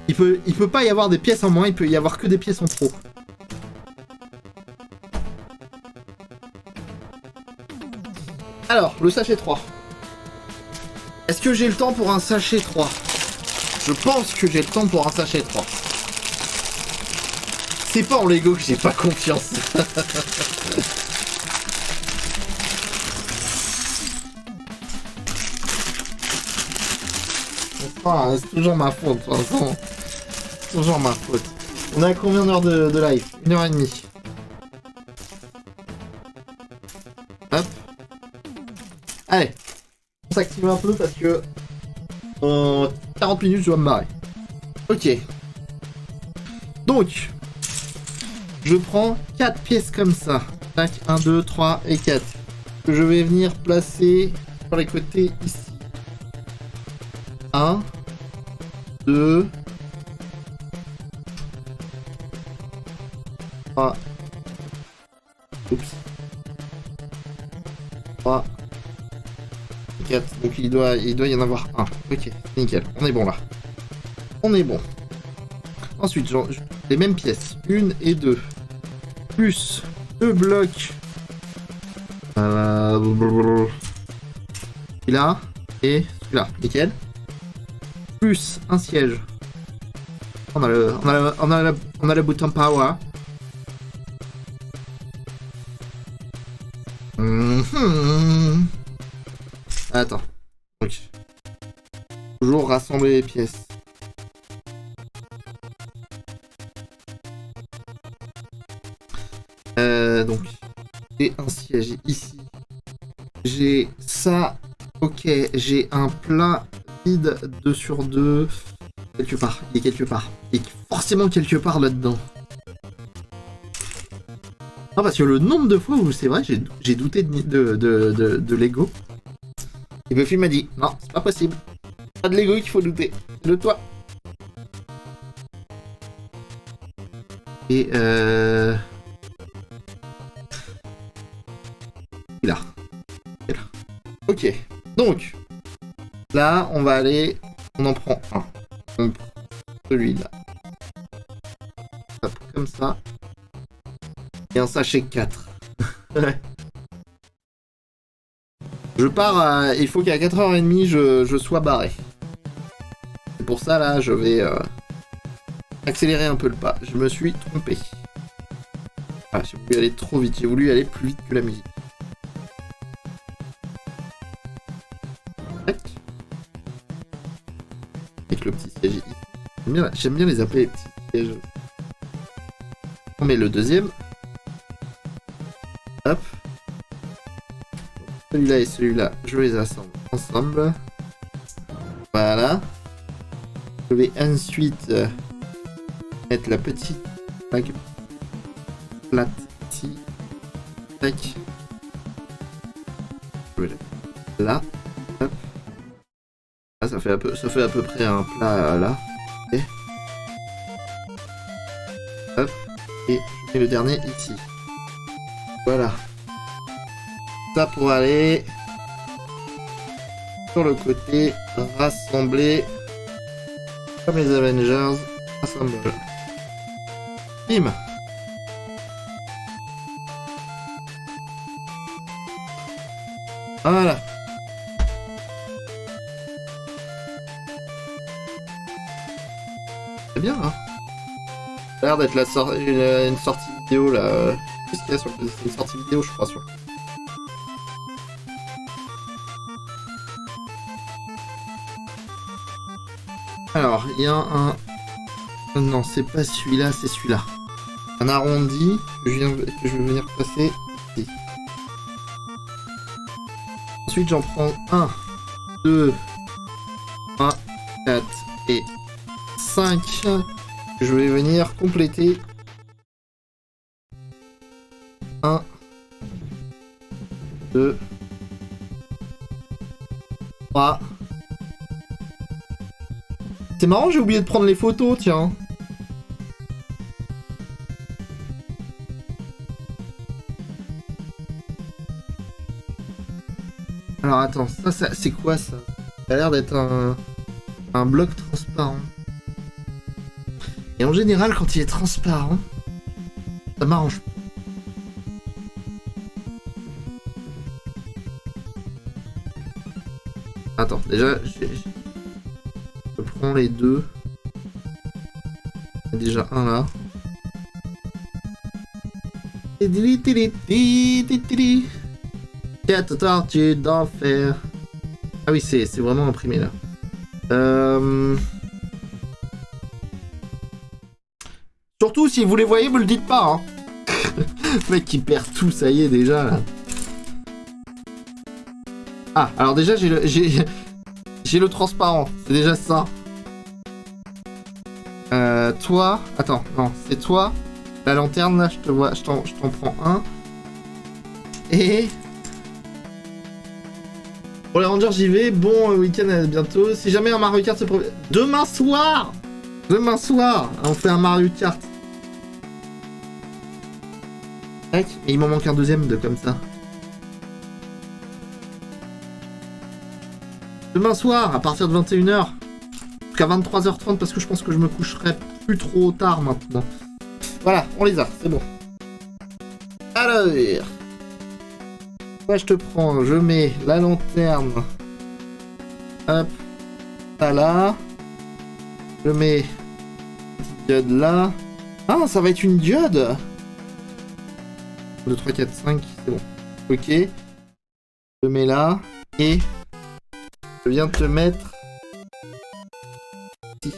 Il peut pas y avoir des pièces en moins, il peut y avoir que des pièces en trop. Alors, le sachet 3. Est-ce que j'ai le temps pour un sachet 3? Je pense que j'ai le temps pour un sachet 3. C'est pas en Lego que j'ai pas confiance. Enfin, c'est toujours ma faute, de toute façon. Toujours ma faute. On a combien d'heures de live? 1h30. Hop. Allez. On s'active un peu parce que... En 40 minutes, je dois me barrer. Ok. Donc... Je prends 4 pièces comme ça. Tac, 1, 2, 3 et 4. Que je vais venir placer sur les côtés ici. 1, 2, 3. Oups. 3. 4. Donc il doit y en avoir un. Ok, nickel. On est bon là. On est bon. Ensuite, les mêmes pièces. 1 et 2. Plus 2 blocs. Celui-là et celui-là. Nickel. Plus un siège. On a le bouton power. Attends. Donc. Toujours rassembler les pièces. Donc, j'ai un siège ici. J'ai ça. Ok, j'ai un plat vide 2 sur 2. Quelque part, il est quelque part. Il est forcément quelque part là-dedans. Non, parce que le nombre de fois où c'est vrai, j'ai douté de Lego. Et Buffy m'a dit, non, c'est pas possible. Pas de Lego qu'il faut douter. C'est de toi. Et là. Ok. Donc, là, on va aller... On en prend un. On prend celui-là. Hop, comme ça. Et un sachet 4. Je pars à... Il faut qu'à 4h30, je sois barré. C'est pour ça, là, je vais accélérer un peu le pas. Je me suis trompé. Ah, j'ai voulu aller trop vite. J'ai voulu aller plus vite que la musique. Tac. Avec le petit siège ici. J'aime bien les appeler les petits sièges. On met le deuxième. Hop. Celui-là et celui-là, je les assemble ensemble. Voilà. Je vais ensuite mettre la petite bague plate ici. Tac. Je vais la mettre là. Hop. Là, ça fait à peu près un plat là. Et hop. Et je mets le dernier ici. Voilà. Ça pour aller sur le côté, rassembler comme les Avengers, rassemble. Bim. Voilà. C'est bien, hein. Ça a l'air d'être une sortie vidéo là. Qu'est-ce qu'il y a sur le... C'est une sortie vidéo, je crois, sur... Alors, il y a un... Non, c'est pas celui-là, c'est celui-là. Un arrondi que je vais venir passer ici. Ensuite, j'en prends un 2, 3, 4 et 5. Je vais venir compléter. 1, 2, 3. C'est marrant, j'ai oublié de prendre les photos, tiens. Alors attends, ça c'est quoi ça? Ça a l'air d'être un bloc transparent. Et en général, quand il est transparent, ça m'arrange pas. Attends, déjà, je prends les deux. Il y a déjà un là. Quatre tortues d'enfer. Ah oui, c'est vraiment imprimé là. Surtout si vous les voyez, vous le dites pas. Hein. Le mec qui perd tout, ça y est déjà là. Ah, alors déjà j'ai le transparent, c'est déjà ça. Toi, attends, non, c'est toi. La lanterne là, je te vois, je t'en prends un. Et pour les Rangers, j'y vais. Bon week-end à bientôt. Si jamais un Mario Kart se produit demain soir, on fait un Mario Kart. Tac, et il m'en manque un deuxième de comme ça. Demain soir, à partir de 21h, jusqu'à 23h30, parce que je pense que je me coucherai plus trop tard maintenant. Voilà, on les a, c'est bon. Alors, moi je te prends, je mets la lanterne. Hop, ça là. Je mets une diode là. Ah, ça va être une diode. 2, 3, 4, 5, c'est bon. Ok. Je mets là. Et je viens de te mettre ici.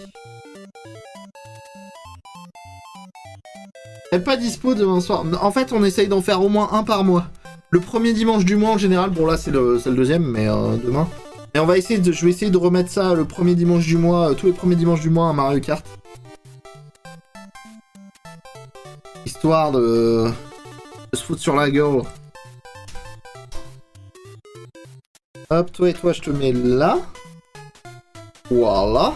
Elle est pas dispo demain soir. En fait, on essaye d'en faire au moins un par mois. Le premier dimanche du mois en général. Bon, là, c'est le deuxième, mais demain. Mais on va essayer je vais essayer de remettre ça le premier dimanche du mois, tous les premiers dimanches du mois à Mario Kart. Histoire de se foutre sur la gueule. Hop, toi et toi, je te mets là. Voilà.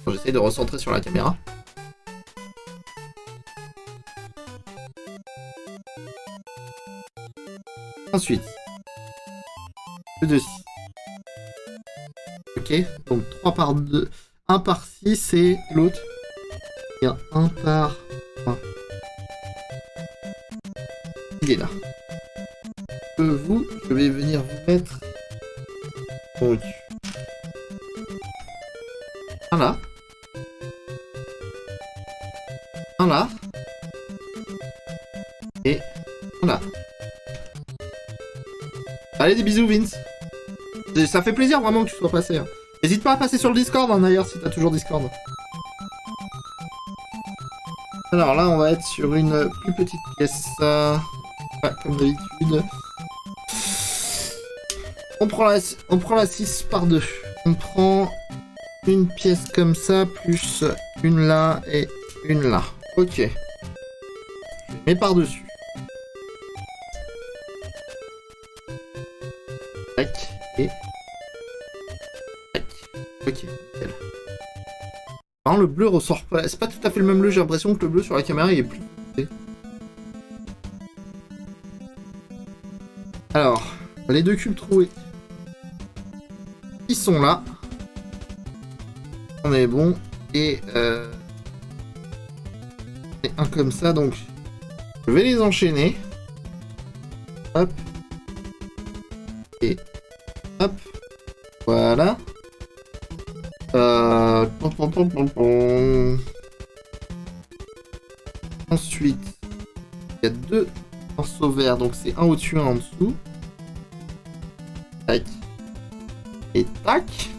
J'essaie de recentrer sur la caméra. Ensuite, le 2. Ok, donc 3 par 2. 1 par 6 et l'autre. Et 1 par 3. Il est là. Vous, je vais venir vous mettre. Donc. Un là. Un là. Et un là. Allez, des bisous, Vince. Ça fait plaisir vraiment que tu sois passé. Hein. N'hésite pas à passer sur le Discord, hein, d'ailleurs, si t'as toujours Discord. Alors là, on va être sur une plus petite pièce. Ouais, comme d'habitude. On prend la 6 par 2. On prend une pièce comme ça, plus une là et une là. Ok. Je mets par-dessus. Tac. Et... tac. Ok, nickel. Alors, le bleu ressort pas. C'est pas tout à fait le même bleu, j'ai l'impression que le bleu sur la caméra il est plus... Alors, les deux cubes troués. Ils sont là. On est bon. Et un comme ça, donc je vais les enchaîner. Hop. Et hop. Voilà. Ensuite, il y a deux morceaux verts, donc c'est un au-dessus, un en dessous. Tac. Et tac.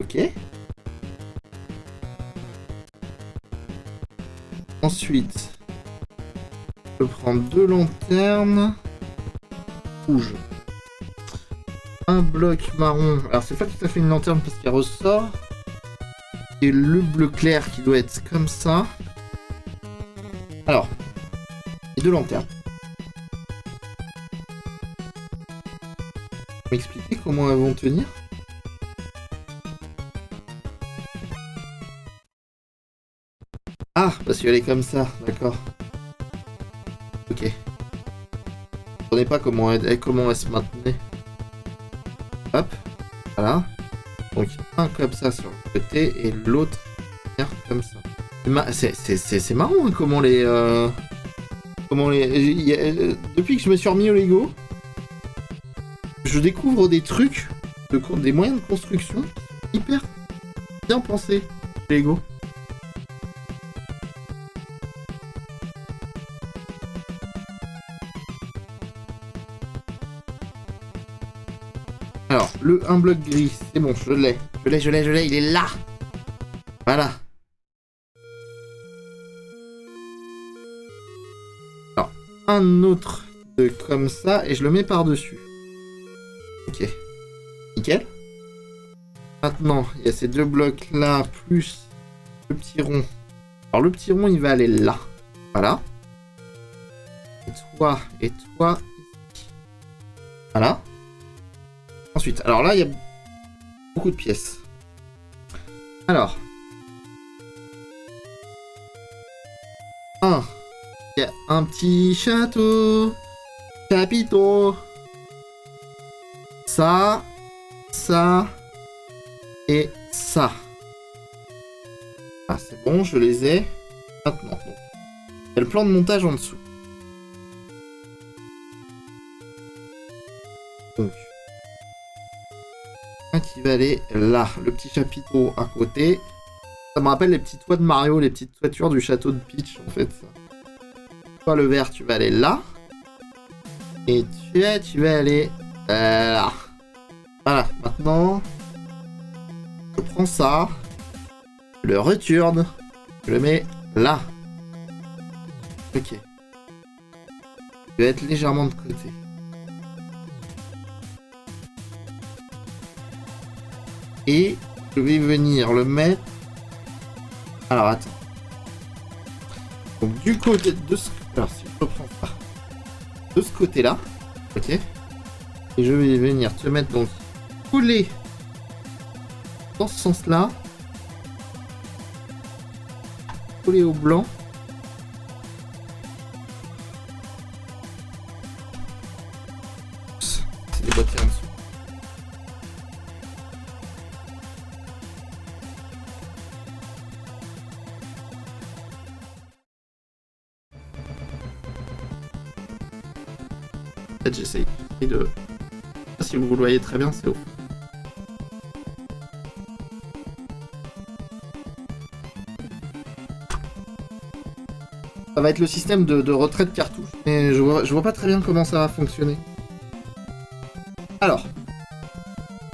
Ok. Ensuite, je prends deux lanternes rouges. un bloc marron. Alors c'est pas tout à fait une lanterne parce qu'il ressort. Et le bleu clair qui doit être comme ça. Alors, les deux lanternes. Vous m'expliquer comment elles vont tenir? Ah, parce qu'elle est comme ça, d'accord. Ok. Je ne comprenais pas comment elle se maintenait. Hop, voilà. Donc un comme ça sur le côté et l'autre comme ça. C'est marrant hein, comment les... depuis que je me suis remis au Lego, je découvre des trucs, des moyens de construction hyper bien pensés. Lego. Alors, un bloc gris, c'est bon, je l'ai, il est là. Voilà. Alors, un autre comme ça, et je le mets par-dessus. Ok. Nickel. Maintenant, il y a ces deux blocs là, plus le petit rond. Alors, le petit rond, il va aller là. Voilà. Et toi, ici. Voilà. Ensuite, alors là, il y a beaucoup de pièces. Alors. Il y a un petit château. Chapiteau. Ça. Et ça. Ah, c'est bon, je les ai. Maintenant. Il y a le plan de montage en dessous. Donc. Qui va aller là, le petit chapiteau à côté. Ça me rappelle les petits toits de Mario, les petites toitures du château de Peach en fait. Toi le vert, tu vas aller là. Et tu vas aller là. Voilà, maintenant je prends ça, je le retourne, je le mets là. Ok. Je vais être légèrement de côté. Et je vais venir le mettre... Alors, attends. Donc, du côté de ce... Alors, si je reprends ça. De ce côté-là. Ok. Et je vais venir te mettre, donc, coller dans ce sens-là. Coller au blanc. C'est des boîtiers en dessous. J'essaye de... Je sais pas si vous le voyez très bien, c'est haut. Ça va être le système de retrait de cartouche, mais je vois pas très bien comment ça va fonctionner. Alors,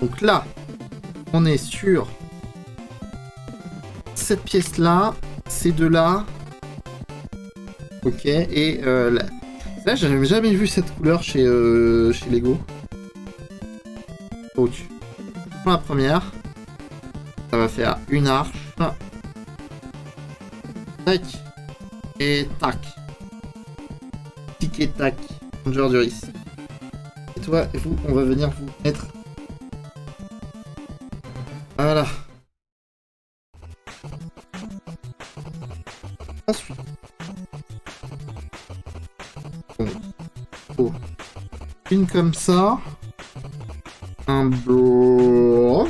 donc là, on est sur cette pièce-là, ces deux-là. Ok, et là, j'avais jamais vu cette couleur chez Lego. Donc, pour la première, ça va faire une arche. Tac. Et tac. Tic et tac. Ranger du risque. Et toi et vous, on va venir vous mettre. Voilà. Ensuite. Oh. Une comme ça. Un bloc.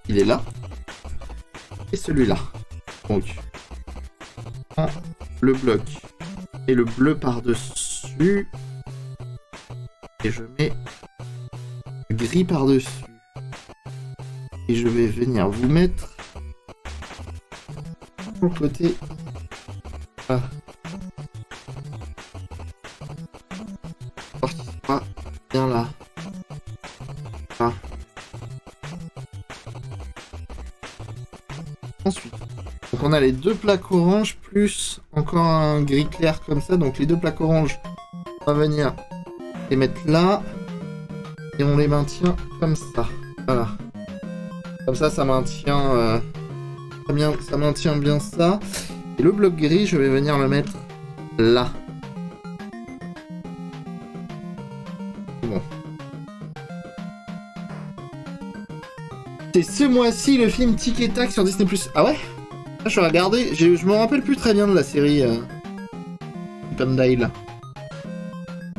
Il est là. Et celui-là. Donc. Le bloc. Et le bleu par-dessus. Et je mets le gris par-dessus. Et je vais venir vous mettre sur le côté. Ah. Bien là. Ah. Ensuite, donc on a les deux plaques oranges plus encore un gris clair comme ça. Donc les deux plaques oranges, on va venir les mettre là. Et on les maintient comme ça. Voilà. Comme ça maintient... ça maintient bien ça. Et le bloc gris, je vais venir le mettre là. Bon. C'est ce mois-ci le film Tic et Tac sur Disney+. Ah ouais? Là, je vais regarder. Je me rappelle plus très bien de la série Pendale.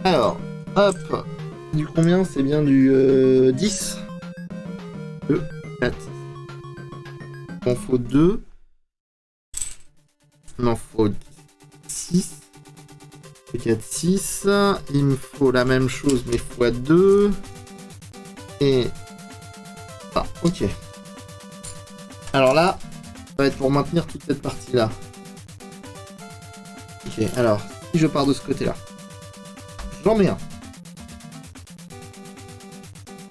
Alors, hop. Du combien? C'est bien du 10. 2, 4. Il m'en faut 2. Il m'en faut 6. 4, 6. Il me faut la même chose, mais x2. Et... Ah, ok. Alors là, ça va être pour maintenir toute cette partie-là. Ok, alors, si je pars de ce côté-là, j'en mets un.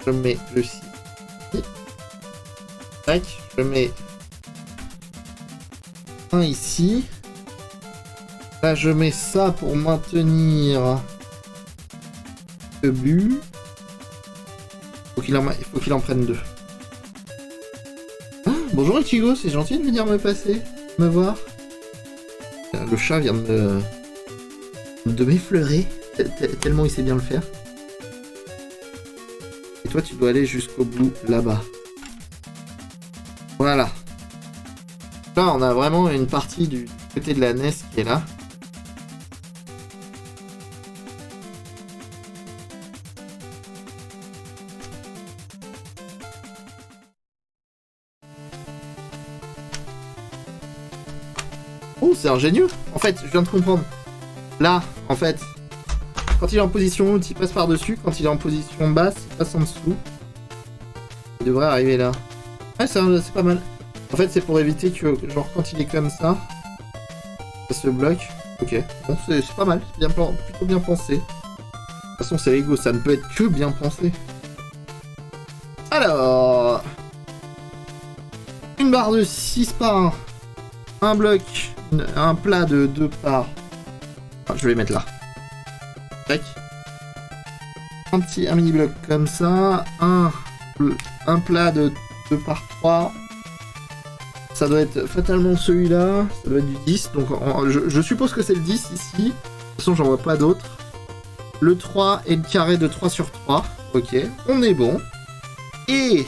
Je mets le 6. Tac, je mets un ici. Là, je mets ça pour maintenir le but. Il faut qu'il en prenne 2. Ah, bonjour Ichigo, c'est gentil de venir me passer, me voir. Le chat vient de m'effleurer, tellement il sait bien le faire. Et toi, tu dois aller jusqu'au bout, là-bas. Voilà. Là, on a vraiment une partie du côté de la NES qui est là. Oh, c'est ingénieux. En fait, je viens de comprendre. Là, en fait, quand il est en position haute, il passe par-dessus. Quand il est en position basse, il passe en dessous. Il devrait arriver là. Ouais, c'est pas mal. En fait, c'est pour éviter que, genre, quand il est comme ça, ça se bloque. Ok, bon, c'est pas mal. C'est plutôt bien pensé. De toute façon, c'est Lego, ça ne peut être que bien pensé. Alors... Une barre de 6 par 1. Un bloc. Un plat de 2 par... Enfin, je vais mettre là. Tac. Un mini bloc comme ça. Un plat de 2 par 3. Ça doit être fatalement celui-là. Ça doit être du 10. Donc je suppose que c'est le 10 ici. De toute façon, j'en vois pas d'autres. Le 3 et le carré de 3 sur 3. Ok, on est bon. Et...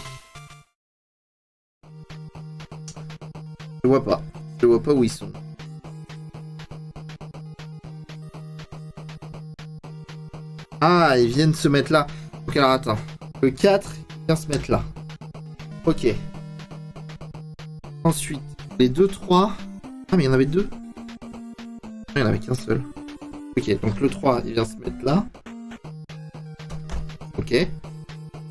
Je vois pas. Je vois pas où ils sont. Ah, ils viennent se mettre là. Ok, alors attends. Le 4, il vient se mettre là. Ok. Ensuite, les 2, 3. Ah, mais il y en avait 2. Il n'y en avait qu'un seul. Ok, donc le 3, il vient se mettre là. Ok.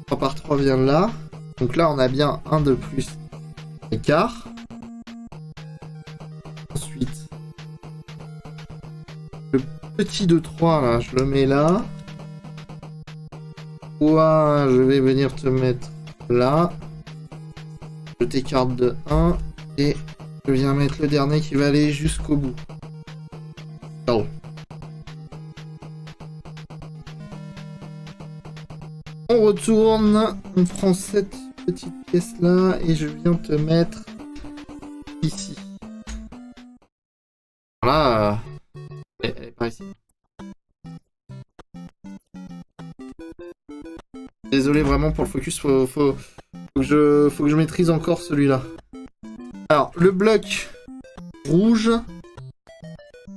3 par 3 vient là. Donc là, on a bien un de plus écart. Ensuite, le petit de 3, là, je le mets là. Toi, je vais venir te mettre là. Je t'écarte de 1. Et je viens mettre le dernier qui va aller jusqu'au bout. Oh. On retourne. On prend cette petite pièce là. Et je viens te mettre ici. Voilà. Elle est par ici. Désolé vraiment pour le focus, faut que je maîtrise encore celui-là. Alors, le bloc rouge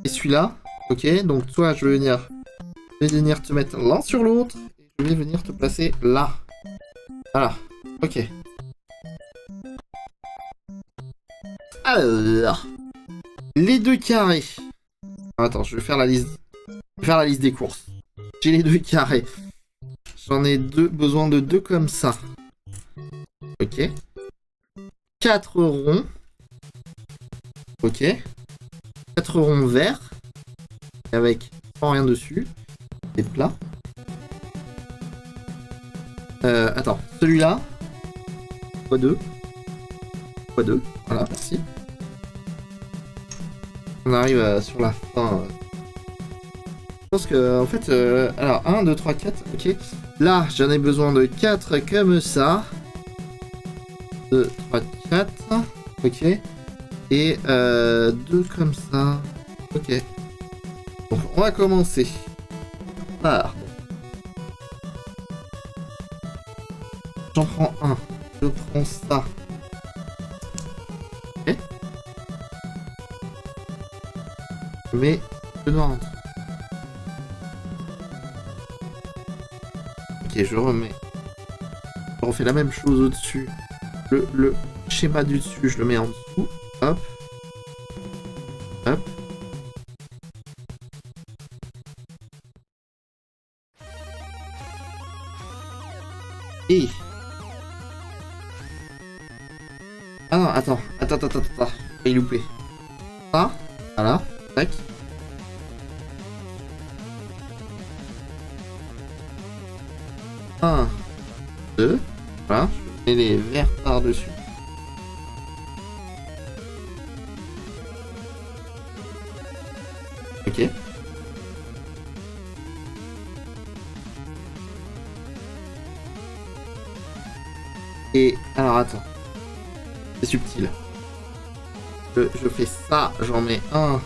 et celui-là. Ok, donc toi, je vais venir te mettre l'un sur l'autre. Et je vais venir te placer là. Voilà, ok. Alors, les 2 carrés. Attends, je vais faire la liste. Je vais faire la liste des courses. J'ai les 2 carrés. J'en ai besoin de 2 comme ça. Ok. 4 ronds. Ok. 4 ronds verts. Avec sans rien dessus. Des plats. Attends. Celui-là. x2. x2. Voilà, merci. On arrive sur la fin. Je pense que, en fait, alors 1, 2, 3, 4, ok. Là, j'en ai besoin de 4 comme ça. 2, 3, 4. Ok. Et 2 comme ça. Ok. Donc, on va commencer par... J'en prends un. Je prends ça. Ok. Je mets le noir en dessous. Ok, je remets. Je refais la même chose au-dessus. Le schéma du dessus, je le mets en dessous. Hop. Hop. Et... Ah non, attends. J'ai loupé. Ça, voilà. Tac. Un, deux. Voilà. Je mets les verts par-dessus. Ok. Et alors attends. C'est subtil. Je fais ça, j'en mets un.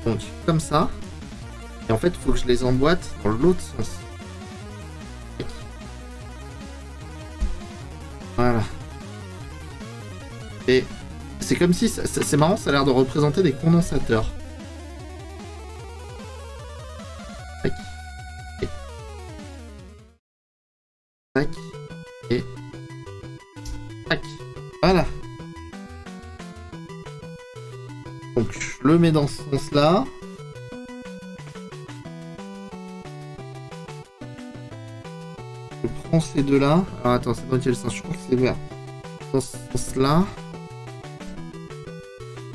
Donc comme ça. Et en fait, il faut que je les emboîte dans l'autre sens. Voilà. Et c'est comme si... C'est marrant, ça a l'air de représenter des condensateurs. Tac. Et... Tac. Et... Tac. Voilà. Donc je le mets dans ce sens-là. Je prends ces deux-là. Alors attends, c'est dans quel sens? Je crois que c'est vers dans ce sens-là.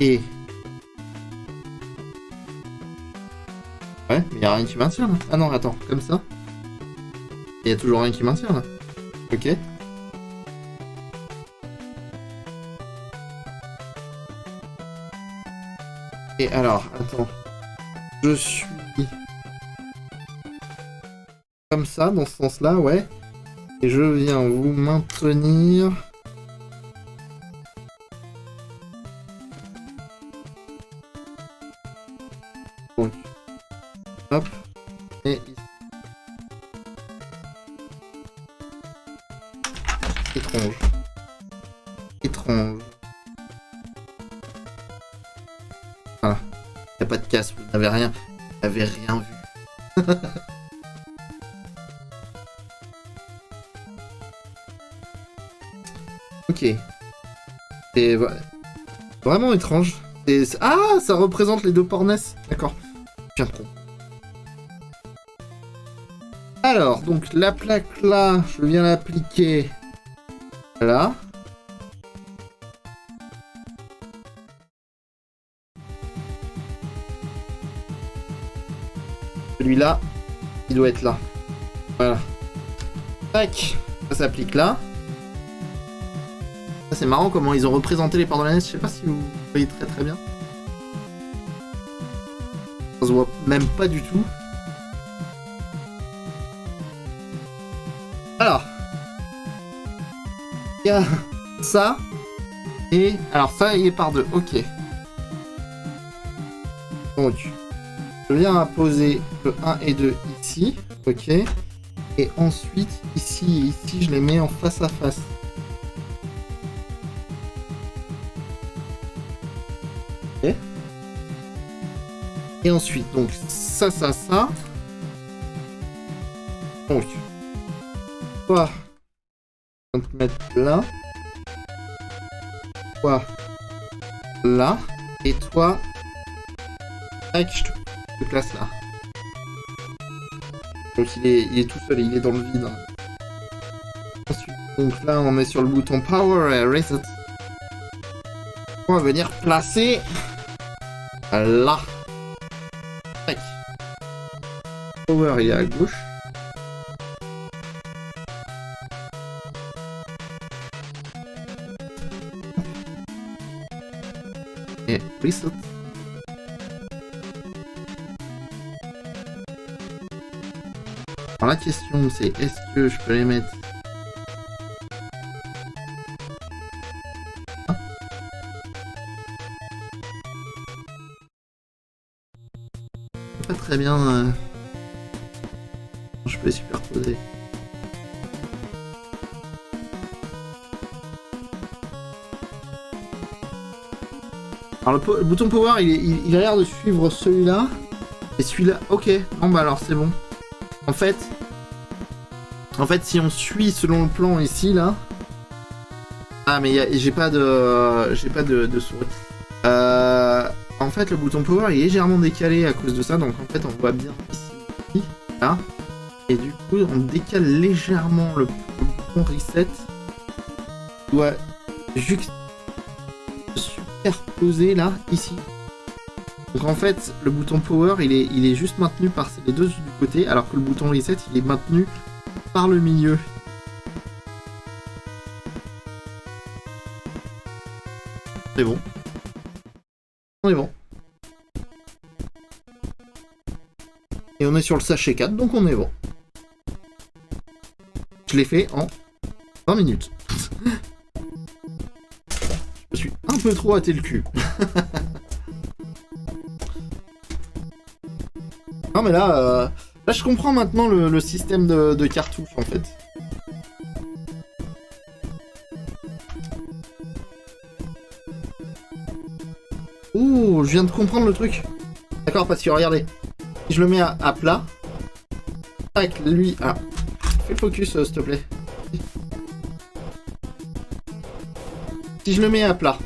Et... Ouais, mais il n'y a rien qui maintient là. Ah non, attends, comme ça. Il y a toujours rien qui maintient là. Ok. Et alors, attends. Je suis... Comme ça, dans ce sens-là, ouais. Et je viens vous maintenir... Donc... Hop. Et ici. Étrange. Étrange. Voilà. Y a pas de casse, vous n'avez rien. Vous n'avez rien vu. Ok. C'est vraiment étrange. Ah, ça représente les deux ports NES. D'accord. Bien con. Alors, donc la plaque là, je viens l'appliquer là. Celui-là, il doit être là. Voilà. Tac. Ça s'applique là. Ça, c'est marrant comment ils ont représenté les ports de la NES. Je sais pas si vous voyez très bien. Ça se voit même pas du tout. Alors. Il y a ça. Et alors ça, il est par deux. Ok. Donc. Je viens poser le 1 et 2 ici, ok. Et ensuite, ici et ici, je les mets en face à face. Ok. Et ensuite, donc, ça. Donc, toi, on va te mettre là. Toi, là. Et toi, tac, je te place là. Donc il est tout seul, il est dans le vide. Ensuite, donc là on est sur le bouton Power et Reset. On va venir placer là. Tac. Power il est à gauche. Et Reset. Alors la question c'est est-ce que je peux les mettre... Pas très bien... Je peux les superposer. Alors le bouton power il a l'air de suivre celui-là. Et celui-là, ok, bon bah alors c'est bon. En fait si on suit selon le plan ici là. Ah mais j'ai pas de souris. En fait le bouton power il est légèrement décalé à cause de ça, donc en fait on voit bien ici, là. Et du coup on décale légèrement le bouton reset. Il doit juste superposer là, ici. Donc en fait, le bouton power, il est juste maintenu par les deux du côté, alors que le bouton reset, il est maintenu par le milieu. C'est bon. On est bon. Et on est sur le sachet 4, donc on est bon. Je l'ai fait en 20 minutes. Je me suis un peu trop hâté le cul. Non mais là je comprends maintenant le système de cartouche en fait. Ouh, je viens de comprendre le truc. D'accord, parce que regardez, si je le mets à plat, tac, lui, ah, fais le focus s'il te plaît. Si je le mets à plat,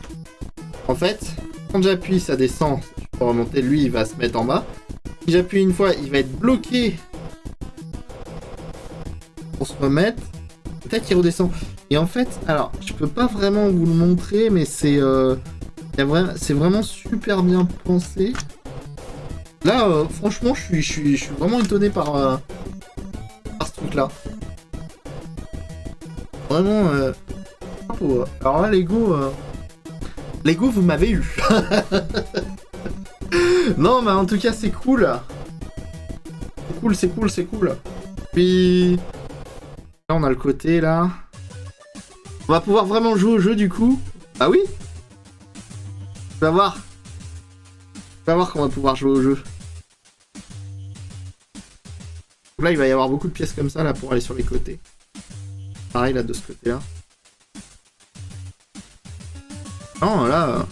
en fait, quand j'appuie ça descend, je peux remonter, lui il va se mettre en bas. Si j'appuie une fois, il va être bloqué pour se remettre. Peut-être qu'il redescend. Et en fait, alors, je peux pas vraiment vous le montrer, mais c'est vraiment super bien pensé. Là, franchement, je suis vraiment étonné par ce truc-là. Vraiment, bravo. Alors là, Lego, vous m'avez eu. Non, mais en tout cas, c'est cool. C'est cool. Puis là, on a le côté là. On va pouvoir vraiment jouer au jeu du coup. Ah oui. Tu vas voir. Tu vas voir qu'on va pouvoir jouer au jeu. Donc là, il va y avoir beaucoup de pièces comme ça là pour aller sur les côtés. Pareil là de ce côté-là. Non, là.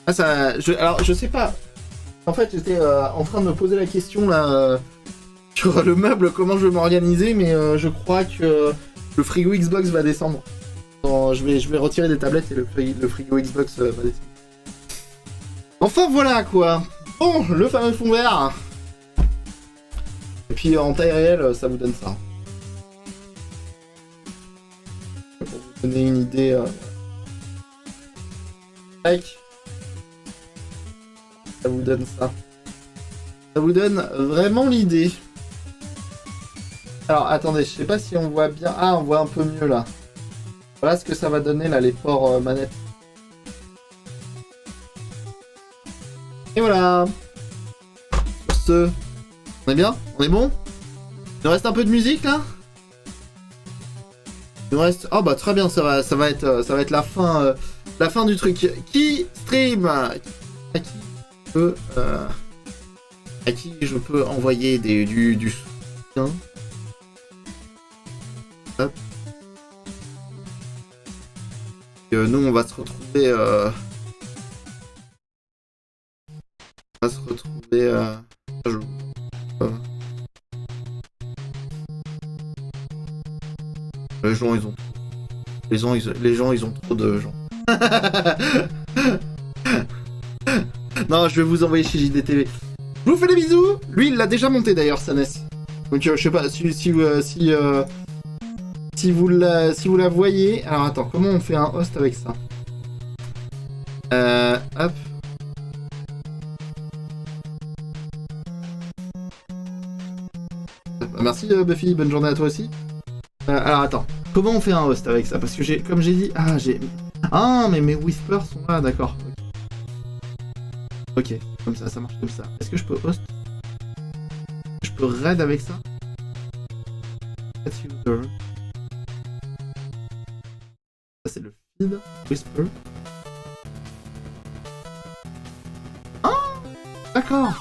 Ah, ça, alors, je sais pas. En fait, j'étais en train de me poser la question là sur le meuble, comment je vais m'organiser, mais je crois que le frigo Xbox va descendre. Bon, je vais retirer des tablettes et le frigo Xbox va descendre. Enfin voilà quoi. Bon, le fameux fond vert. Et puis en taille réelle, ça vous donne ça. Pour vous donner une idée. Tac. Ça vous donne ça. Ça vous donne vraiment l'idée. Alors attendez, je sais pas si on voit bien. Ah, on voit un peu mieux là. Voilà ce que ça va donner là, les ports manettes. Et voilà. Sur ce, on est bien? On est bon? Il nous reste un peu de musique là? Il nous reste. Oh bah très bien, ça va être la fin du truc. Qui stream? À qui je peux envoyer du soutien. Hop. Nous on va se retrouver les gens ils ont trop de gens. Non, je vais vous envoyer chez JDTV. Je vous fais des bisous. Lui, il l'a déjà monté d'ailleurs, sa NES. Donc, je sais pas si vous la voyez. Alors, attends, comment on fait un host avec ça? Hop. Merci Buffy, bonne journée à toi aussi. Alors, attends, comment on fait un host avec ça? Parce que comme j'ai dit, ah, mais mes whispers sont là, d'accord. Ok, comme ça marche comme ça. Est-ce que je peux host? Je peux raid avec ça? User. Ça c'est le feed. Whisper. Ah, d'accord.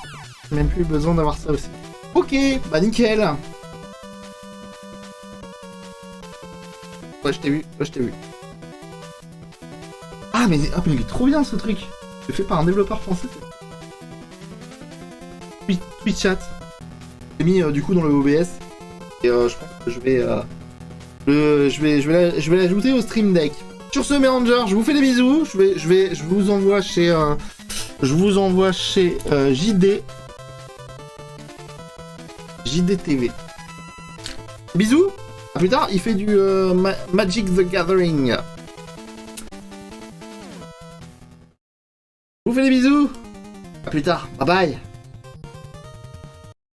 J'ai même plus besoin d'avoir ça aussi. Ok, bah nickel. Ouais, je t'ai vu, Ah mais il est trop bien ce truc. C'est fait par un développeur français. Twitch chat. J'ai mis du coup dans le OBS. Et je pense que je vais l'ajouter au stream deck. Sur ce, mes rangers, je vous fais des bisous. Je vous envoie chez JDTV. Bisous. À plus tard. Il fait du Magic the Gathering. Je vous fais des bisous. À plus tard. Bye bye.